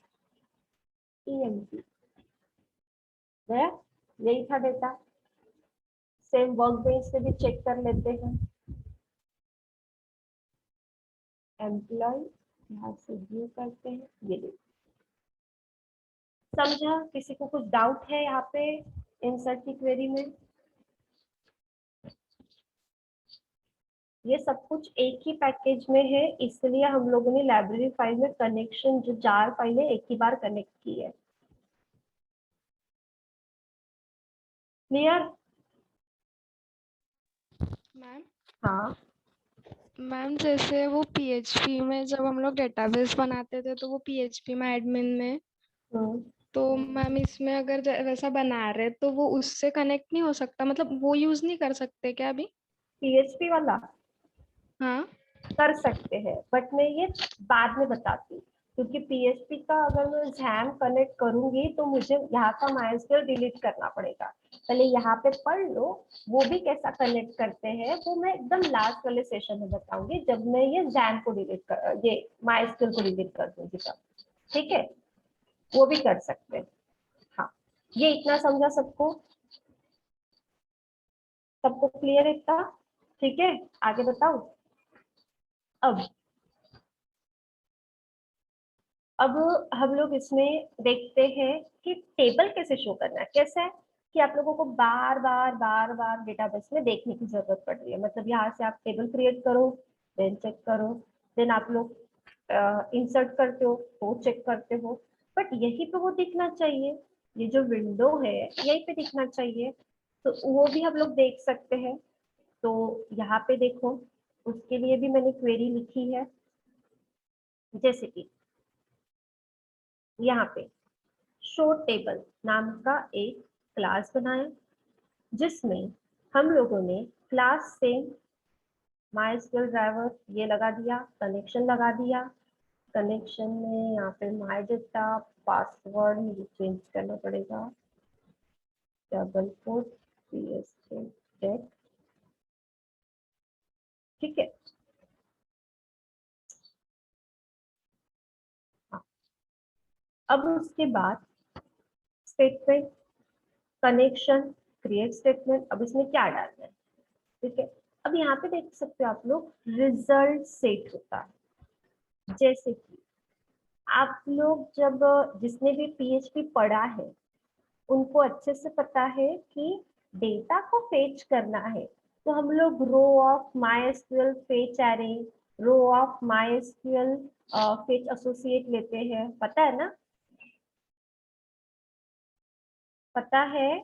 ईएमपी गया, यही था डेटा। सेम वर्क बेस से भी चेक कर लेते हैं, एम्प्लॉय, यहाँ से व्यू करते हैं, ये देखो। समझा? किसी को कुछ डाउट है यहाँ पे इंसर्ट की क्वेरी में? ये सब कुछ एक ही पैकेज में है, इसलिए हम लोगों ने लाइब्रेरी फाइल में कनेक्शन, जो जार फाइल है, एक ही बार कनेक्ट की है। क्लियर? मैम हाँ। मैम जैसे वो पीएचपी में जब हम लोग डेटाबेस बनाते थे तो वो पीएचपी में एडमिन में, तो मैम इसमें अगर वैसा बना रहे तो वो उससे कनेक्ट नहीं हो सकता, मतलब वो यूज नहीं कर सकते क्या अभी? पीएचपी वाला हाँ कर सकते हैं, बट मैं ये बाद में बताती हूँ, क्योंकि पीएचपी का अगर मैं जैम कनेक्ट करूंगी तो मुझे यहाँ का माइस्क्वेल डिलीट करना पड़ेगा। पहले यहाँ पे पढ़ लो, वो भी कैसा कनेक्ट करते हैं वो मैं एकदम लास्ट वाले सेशन में बताऊंगी, जब मैं ये जैम को डिलीट कर, ये माइस्क्वेल को डिलीट कर दूंगी तब। ठीक है, वो भी कर सकते हैं। हाँ, ये इतना समझा सबको? सबको क्लियर इतना? ठीक है, आगे बताओ। अब अब हम लोग इसमें देखते हैं कि टेबल कैसे शो करना है। कैसे है कि आप लोगों को बार बार बार बार डेटाबेस में देखने की जरूरत पड़ रही है, मतलब यहाँ से आप टेबल क्रिएट करो, देन चेक करो, देन आप लोग इंसर्ट करते हो वो चेक करते हो, बट यहीं पे वो दिखना चाहिए, ये जो विंडो है यहीं पे दिखना चाहिए, तो वो भी हम लोग देख सकते हैं। तो यहाँ पे देखो, उसके लिए भी मैंने क्वेरी लिखी है, जैसे कि यहाँ पे शो टेबल नाम का एक क्लास बनाया, जिसमें हम लोगों ने क्लास से माइस्क्ल ड्राइवर ये लगा दिया, कनेक्शन लगा दिया, कनेक्शन में यहाँ पे माई डेटा पासवर्ड मुझे चेंज करना पड़ेगा, 44 ठीक है। हाँ, अब उसके बाद स्टेटमेंट कनेक्शन क्रिएट स्टेटमेंट, अब इसमें क्या डालना है, ठीक है। अब यहाँ पे देख सकते हो आप लोग रिजल्ट सेट होता है, जैसे कि आप लोग जब जिसने भी पीएचपी पढ़ा है उनको अच्छे से पता है कि डेटा को फेच करना है तो हम लोग row of MySQL fetch array, row of MySQL fetch associate लेते हैं, पता है ना, पता है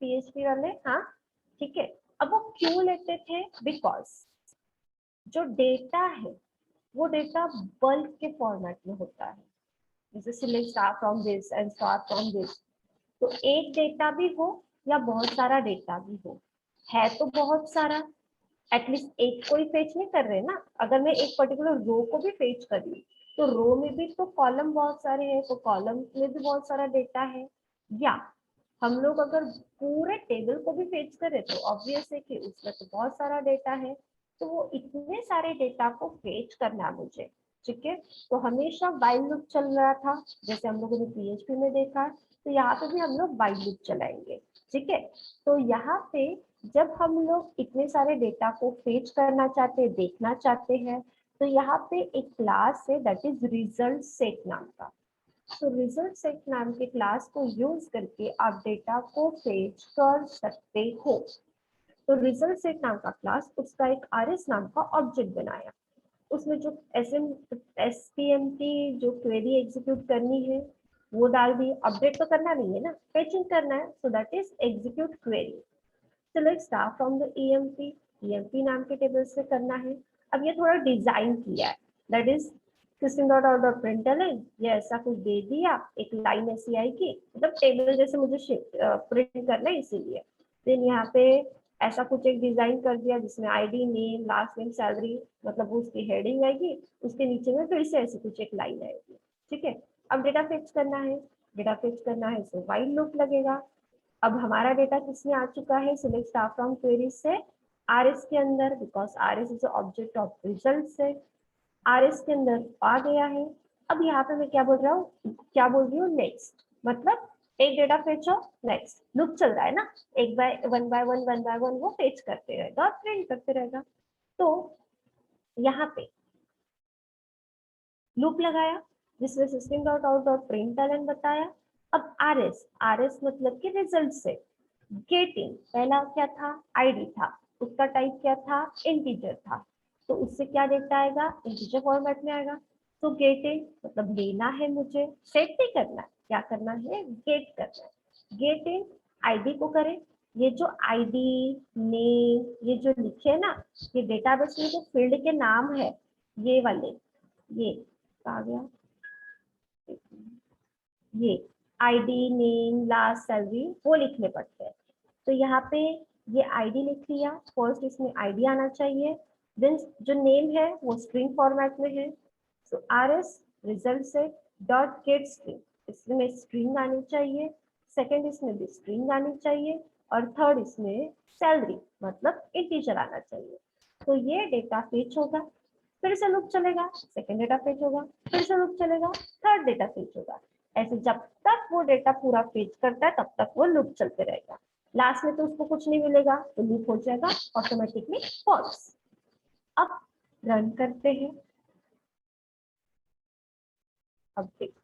पीएचपी वाले, हाँ ठीक है। अब वो क्यों लेते थे, बिकॉज जो डेटा है वो डेटा बल्क के फॉर्मेट में होता है, जैसे select star from this and star from this, तो एक डेटा भी हो या बहुत सारा डेटा भी हो, है तो बहुत सारा, एटलीस्ट एक को ही फेच नहीं कर रहे ना, अगर मैं एक पर्टिकुलर रो को भी फेच कर रही तो रो में भी तो कॉलम बहुत सारे हैं, तो कॉलम में भी बहुत सारा डेटा है, या हम लोग अगर पूरे टेबल को भी फेच करें तो ऑब्वियस है कि उसमें तो बहुत सारा डेटा है, तो वो इतने सारे डेटा को फेच करना है मुझे, ठीक है। तो हमेशा वाइल लूप चल रहा था, जैसे हम लोगों ने पीएचपी में देखा, तो यहाँ पे भी हम लोग वाइल लूप चलाएंगे, ठीक है। तो यहाँ पे जब हम लोग इतने सारे डेटा को फेच करना चाहते हैं, देखना चाहते हैं, तो यहाँ पे एक क्लास है दैट इज रिजल्ट सेट नाम का, तो रिजल्ट सेट नाम के क्लास को यूज करके आप डेटा को फेच कर सकते हो। तो रिजल्ट सेट नाम का क्लास उसका एक आरएस नाम का ऑब्जेक्ट बनाया, उसमें जो एसटीएमटी जो क्वेरी एग्जीक्यूट करनी है वो डाल दी, अपडेट तो करना नहीं है ना, फेचिंग करना है, so that is execute query, select star from the EMP, EMP नाम के टेबल से करना है। अब ये थोड़ा डिजाइन किया है, that is system dot out dot println, ये ऐसा कुछ दे दिया, एक लाइन ऐसी आएगी, मतलब टेबल जैसे मुझे प्रिंट करना है इसीलिए, देन यहाँ पे ऐसा कुछ एक डिजाइन कर दिया जिसमें ID name last name salary, मतलब उसकी हेडिंग आएगी, उसके नीचे में फिर से ऐसी कुछ एक लाइन आएगी, ठीक है। अब डेटा फेच करना है, डेटा फेच करना है तो व्हाइल लूप लगेगा। अब हमारा डेटा किसमें आ चुका है, सिलेक्ट स्टार फ्रॉम क्वेरी से आरएस के अंदर, because RS is object of result से, आरएस के अंदर आ गया है। अब यहाँ पे मैं क्या बोल रहा हूँ, क्या बोल रही हूँ, नेक्स्ट, मतलब एक डेटा फेचो, नेक्स्ट लूप चल रहा है ना, एक वन बाय वन वो फेच करते रहेगा और प्रिंट करते रहेगा। तो यहाँ पे लूप लगाया जिसमें system dot out dot println बताया। अब आरएस, आरएस मतलब कि रिजल्ट से गेटिंग, पहला क्या था, आईडी था, उसका टाइप क्या था, इंटीजर था, तो उससे क्या डेटा आएगा, इंटीजर फॉर्मेट में आएगा। तो गेटिंग मतलब लेना है मुझे, सेट नहीं करना है, क्या करना है, गेट करना है, गेटिंग आईडी को करें, ये जो आईडी नेम ये जो लिखे ना, ये डेटाबेस में जो फील्ड के नाम है, ये वाले, ये आ गया, ये आईडी नेम लास्ट सैलरी वो लिखने पड़ते हैं। तो यहाँ पे ये आईडी लिख लिया, फर्स्ट इसमें आईडी आना चाहिए, देन जो नेम है वो स्ट्रिंग फॉर्मेट में है, सो आरएस रिजल्ट से डॉट गेट स्ट्रिंग, इसमें स्ट्रिंग आनी चाहिए, सेकंड इसमें भी स्ट्रिंग आनी चाहिए, और थर्ड इसमें सैलरी मतलब इंटीजर आना चाहिए। तो ये डेटा फेच होगा, फिर से लूप चलेगा, सेकंड डेटा फेच होगा, फिर से लूप चलेगा, थर्ड डेटा फेच होगा, ऐसे जब तक वो डेटा पूरा फेच करता है तब तक वो लूप चलते रहेगा, लास्ट में तो उसको कुछ नहीं मिलेगा तो लूप हो जाएगा ऑटोमेटिकली फॉल्स। अब रन करते हैं, अब देखो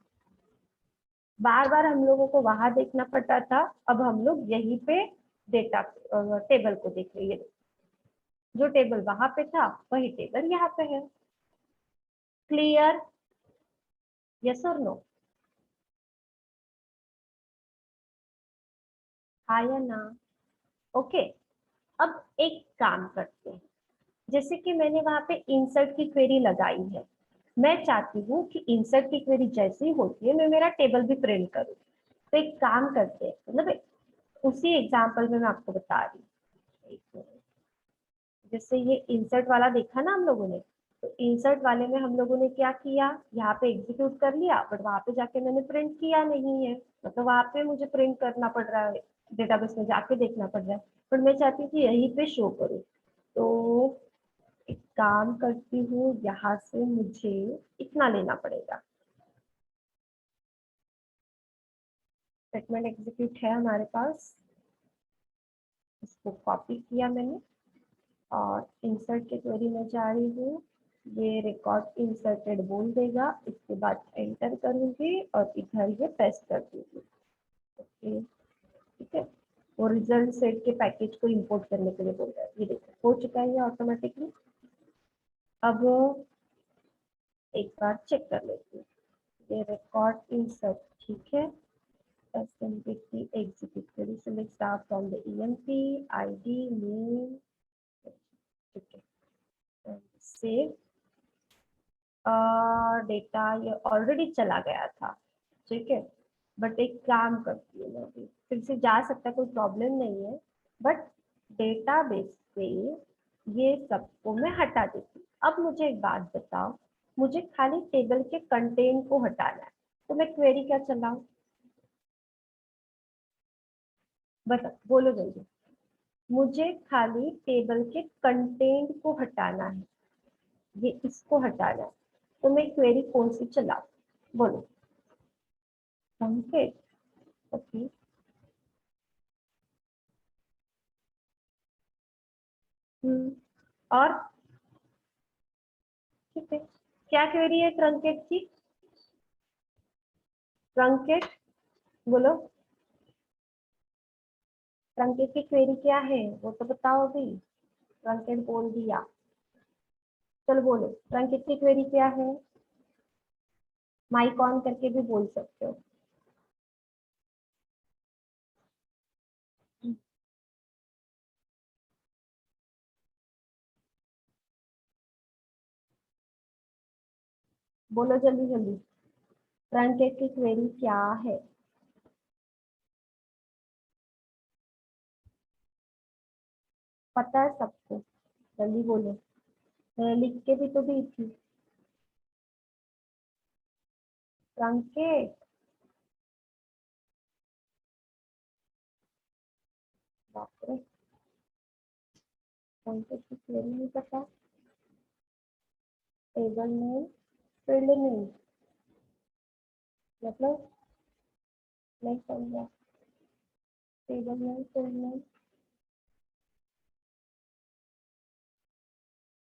बार बार हम लोगों को वहां देखना पड़ता था, अब हम लोग यहीं पे डेटा टेबल को देख रहे हैं, जो टेबल वहां पे था वही टेबल यहाँ पे है। क्लियर? यस और नो? हाँ या ना? ओके। अब एक काम करते हैं, जैसे कि मैंने वहां पे इंसर्ट की क्वेरी लगाई है, मैं चाहती हूँ कि इंसर्ट की क्वेरी जैसी होती है मैं मेरा टेबल भी प्रिंट करूँ। तो एक काम करते हैं, मतलब उसी एग्जांपल में मैं आपको बता रही हूँ। एक मिनट। जैसे ये इंसर्ट वाला देखा ना हम लोगों ने, तो इंसर्ट वाले में हम लोगों ने क्या किया, यहाँ पे एग्जीक्यूट कर लिया, बट वहां पे जाके मैंने प्रिंट किया नहीं है, मतलब वहां पे मुझे प्रिंट करना पड़ रहा है, डेटाबेस में जाके देखना पड़ रहा है, पर मैं चाहती हूँ कि यहीं पे शो करूँ। तो एक काम करती हूँ, यहाँ से मुझे इतना लेना पड़ेगा। स्टेटमेंट एग्जीक्यूट है हमारे पास, इसको कॉपी किया मैंने और इंसर्ट के क्वेरी में जा रही हूँ, ये रिकॉर्ड इंसर्टेड बोल देगा, इसके बाद एंटर करूंगी और इधर ये पेस्ट कर दूंगी। ओके, ठीक है। वो रिजल्ट सेट के पैकेज को इंपोर्ट करने के लिए बोल रहा है, ये देखो हो चुका है ये ऑटोमेटिकली। अब एक बार चेक कर लेती हूँ, ये रिकॉर्ड इंसर्ट ठीक है। SMPT execute query, select star from the EMP ID name, ठीक है, सेव। डेटा ये ऑलरेडी चला गया था, ठीक है, बट एक काम करती हूँ मैं अभी, फिर से जा सकता है, कोई प्रॉब्लम नहीं है, बट डेटाबेस से ये सबको मैं हटा देती हूँ। अब मुझे एक बात बताओ, मुझे खाली टेबल के कंटेंट को हटाना है, तो मैं क्वेरी क्या चलाऊं? बता, बोलो जल्दी। मुझे खाली टेबल के कंटेंट को हटाना है, ये इसको हटाना है, तो मैं क्वेरी कौन सी चलाऊं? बोलो। Truncate, okay. और ठीक है, क्या क्वेरी है ट्रंकेट की? ट्रंकेट, बोलो, ट्रंकेट की क्वेरी क्या है वो तो बताओ अभी। ट्रंकेट बोल दिया, चलो बोलो ट्रंकेट की क्वेरी क्या है। माइक ऑन करके भी बोल सकते हो। बोलो जल्दी जल्दी, ट्रंकेट की क्वेरी क्या है? पता है सबको? जल्दी बोलो, मैंने लिख के भी तो दी थी। ट्रंकेट, बाप रे, ट्रंकेट की क्वेरी नहीं पता। टेबल नेम, फील्ड नेम, मतलब नहीं समझा। टेबल नेम, फील्ड नेम,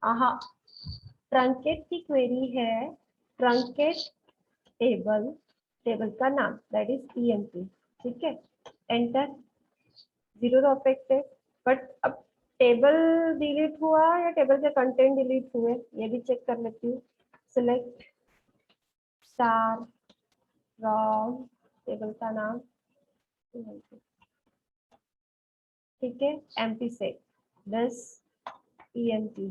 आहा, ट्रंकेट की क्वेरी है, ट्रंकेट टेबल, टेबल का नाम दैट इज ईएमपी, ठीक है। एंटर, जीरो ऑब्जेक्ट है, बट अब टेबल डिलीट हुआ या टेबल के कंटेंट डिलीट हुए ये भी चेक कर लेती हूँ। सिलेक्ट स्टार फ्रॉम टेबल का नाम, ठीक है, एम्प्टी से दिस ईएमपी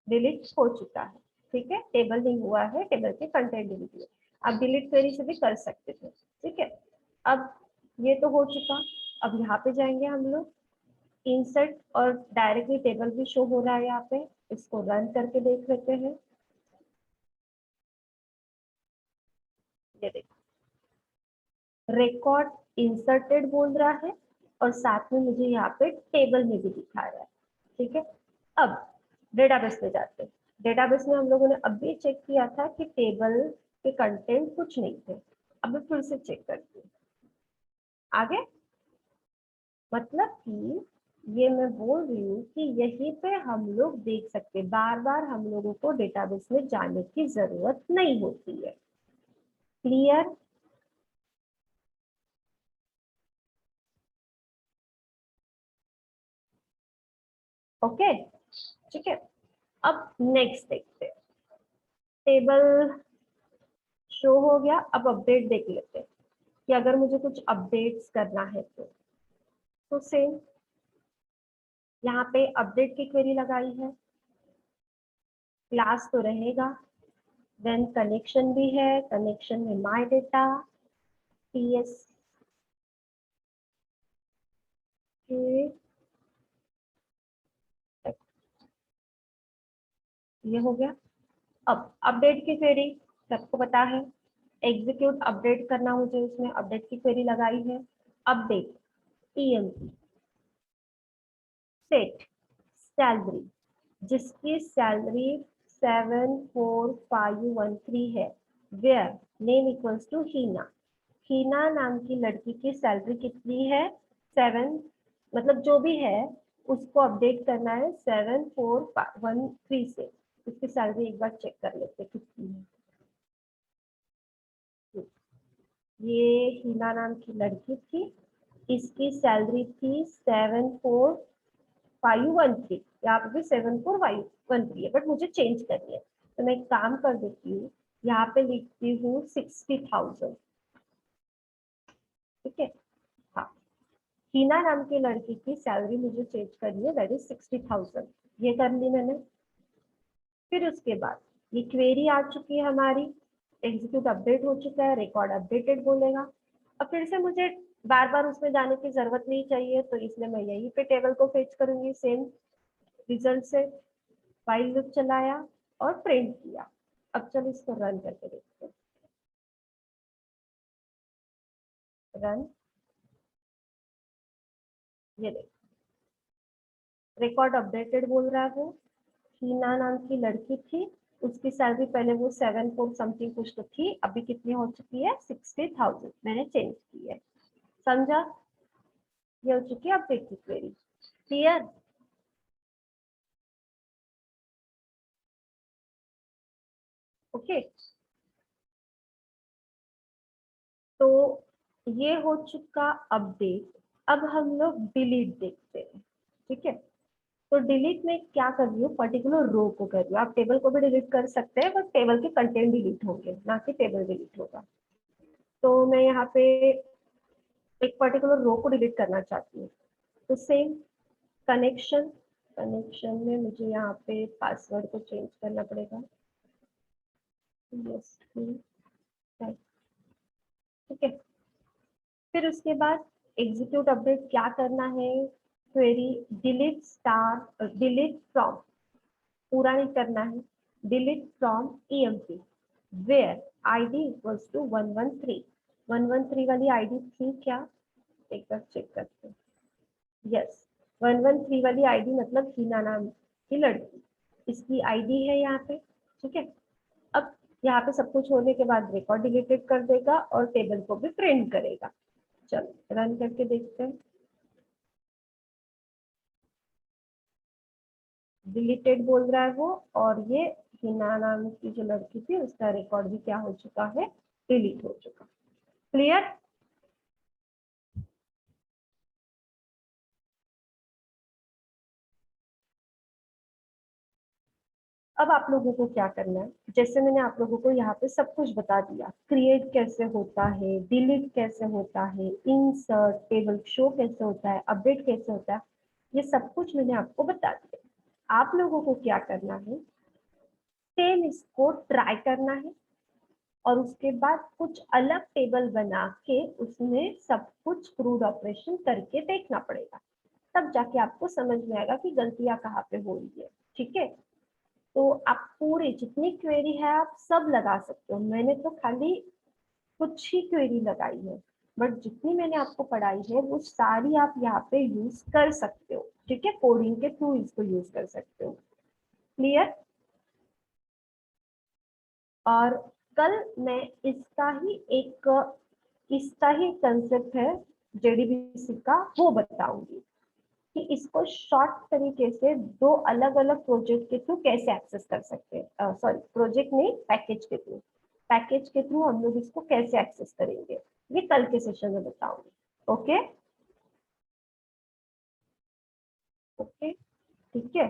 डिलीट हो चुका है, ठीक है, टेबल नहीं हुआ है, टेबल के कंटेंट डिलीट हुए। आप डिलीट क्वेरी से भी कर सकते थे, ठीक है। अब ये तो हो चुका, अब यहाँ पे जाएंगे हम लोग, इंसर्ट और डायरेक्टली टेबल भी शो हो रहा है यहाँ पे, इसको रन करके देख लेते हैं। ये देखो, रिकॉर्ड इंसर्टेड बोल रहा है और साथ में मुझे यहाँ पे टेबल में भी दिखा रहा है, ठीक है। अब डेटाबेस में जाते हैं, डेटाबेस में हम लोगों ने अभी चेक किया था कि टेबल के कंटेंट कुछ नहीं थे, अब मैं फिर से चेक करती हूँ आगे, मतलब कि ये मैं बोल रही हूँ कि यहीं पे हम लोग देख सकते, बार बार हम लोगों को डेटाबेस में जाने की जरूरत नहीं होती है। क्लियर? ओके, ठीक है। अब नेक्स्ट देखते हैं, टेबल शो हो गया। अब अपडेट देख लेते हैं कि अगर मुझे कुछ अपडेट्स करना है तो सेम यहाँ पे अपडेट की क्वेरी लगाई है, क्लास तो रहेगा, देन कनेक्शन भी है, कनेक्शन में माय डेटा टीएस के, ये हो गया। अब अपडेट की क्वेरी सबको पता है, एग्जीक्यूट अपडेट करना मुझे, उसमें अपडेट की क्वेरी लगाई है। अपडेट ईएमपी सेट सैलरी, जिसकी सैलरी 74513 है, वेयर नेम इक्वल्स टू हीना। हीना नाम की लड़की की सैलरी कितनी है? 7, मतलब जो भी है उसको अपडेट करना है 7413 से। उसकी सैलरी एक बार चेक कर लेते कितनी है। ये हीना नाम की लड़की थी, इसकी सैलरी थी 74513, यहाँ पे भी 74513 है, बट मुझे चेंज करनी है तो मैं एक काम कर देती हूँ, यहाँ पे लिखती हूँ 60,000। ठीक है, हाँ, हीना नाम की लड़की की सैलरी मुझे चेंज करनी है, दैट इज 60,000। ये कर ली मैंने। फिर उसके बाद ये क्वेरी आ चुकी है हमारी, एग्जीक्यूट अपडेट हो चुका है, रिकॉर्ड अपडेटेड बोलेगा। अब फिर से मुझे बार बार उसमें जाने की जरूरत नहीं चाहिए, तो इसलिए मैं यहीं पे टेबल को फेच करूंगी सेम रिजल्ट से। फाइल लूप चलाया और प्रिंट किया। अब चलो इसको रन करके देखते हैं। रन, ये देखो रिकॉर्ड अपडेटेड बोल रहा है वो। हीना नाम की लड़की थी, उसकी सैलरी पहले वो 7 समथिंग कुछ तो थी, अभी कितनी हो चुकी है? 60,000। मैंने चेंज की है, समझा? ये हो चुकी है अपडेट की क्वेरी। क्लियर? ओके, तो ये हो चुका अपडेट। अब हम लोग डिलीट देखते हैं। ठीक है, तो डिलीट में क्या कर रही हूँ, पर्टिकुलर रो को कर रही हूँ। आप टेबल को भी डिलीट कर सकते हैं, बट टेबल के कंटेंट डिलीट होंगे, ना कि टेबल डिलीट होगा। तो मैं यहाँ पे एक पर्टिकुलर रो को डिलीट करना चाहती हूँ, तो सेम कनेक्शन, कनेक्शन में मुझे यहाँ पे पासवर्ड को चेंज करना पड़ेगा। yes, ठीक है। फिर उसके बाद एग्जीक्यूट अपडेट क्या करना है, query delete star, delete from, पूरा नहीं करना है, delete from EMP where ID equals to 113। 113 वाली आईडी थी क्या, एक बार चेक करते हैं। यस, 113 वाली आईडी मतलब हीना नाम की लड़की, इसकी आईडी है यहाँ पे। ठीक है, अब यहाँ पे सब कुछ होने के बाद रिकॉर्ड डिलीटेड कर देगा और टेबल को भी प्रिंट करेगा। चलो रन करके देखते हैं। डिलीटेड बोल रहा है वो, और ये हिना नाम की जो लड़की थी उसका रिकॉर्ड भी क्या हो चुका है, डिलीट हो चुका। क्लियर? अब आप लोगों को क्या करना है, जैसे मैंने आप लोगों को यहाँ पे सब कुछ बता दिया, क्रिएट कैसे होता है, डिलीट कैसे होता है, इंसर्ट टेबल शो कैसे होता है, अपडेट कैसे होता है, ये सब कुछ मैंने आपको बता दिया। आप लोगों को क्या करना है, सेम इसको ट्राई करना है और उसके बाद कुछ अलग टेबल बना के उसमें सब कुछ क्रूड ऑपरेशन करके देखना पड़ेगा, तब जाके आपको समझ में आएगा कि गलतियां कहाँ पे हो रही है। ठीक है, तो आप पूरी जितनी क्वेरी है आप सब लगा सकते हो, मैंने तो खाली कुछ ही क्वेरी लगाई है, बट जितनी मैंने आपको पढ़ाई है वो सारी आप यहाँ पे यूज कर सकते हो। ठीक है, कोडिंग के थ्रू इसको यूज कर सकते हो। क्लियर? और कल मैं इसका ही कंसेप्ट है जेडीबीसी का, वो बताऊंगी कि इसको शॉर्ट तरीके से दो अलग अलग प्रोजेक्ट के थ्रू कैसे एक्सेस कर सकते हैं, सॉरी प्रोजेक्ट नहीं, पैकेज के थ्रू, पैकेज के थ्रू हम लोग इसको कैसे एक्सेस करेंगे, ये कल के सेशन में बताऊंगी। ओके, ओके, ठीक है।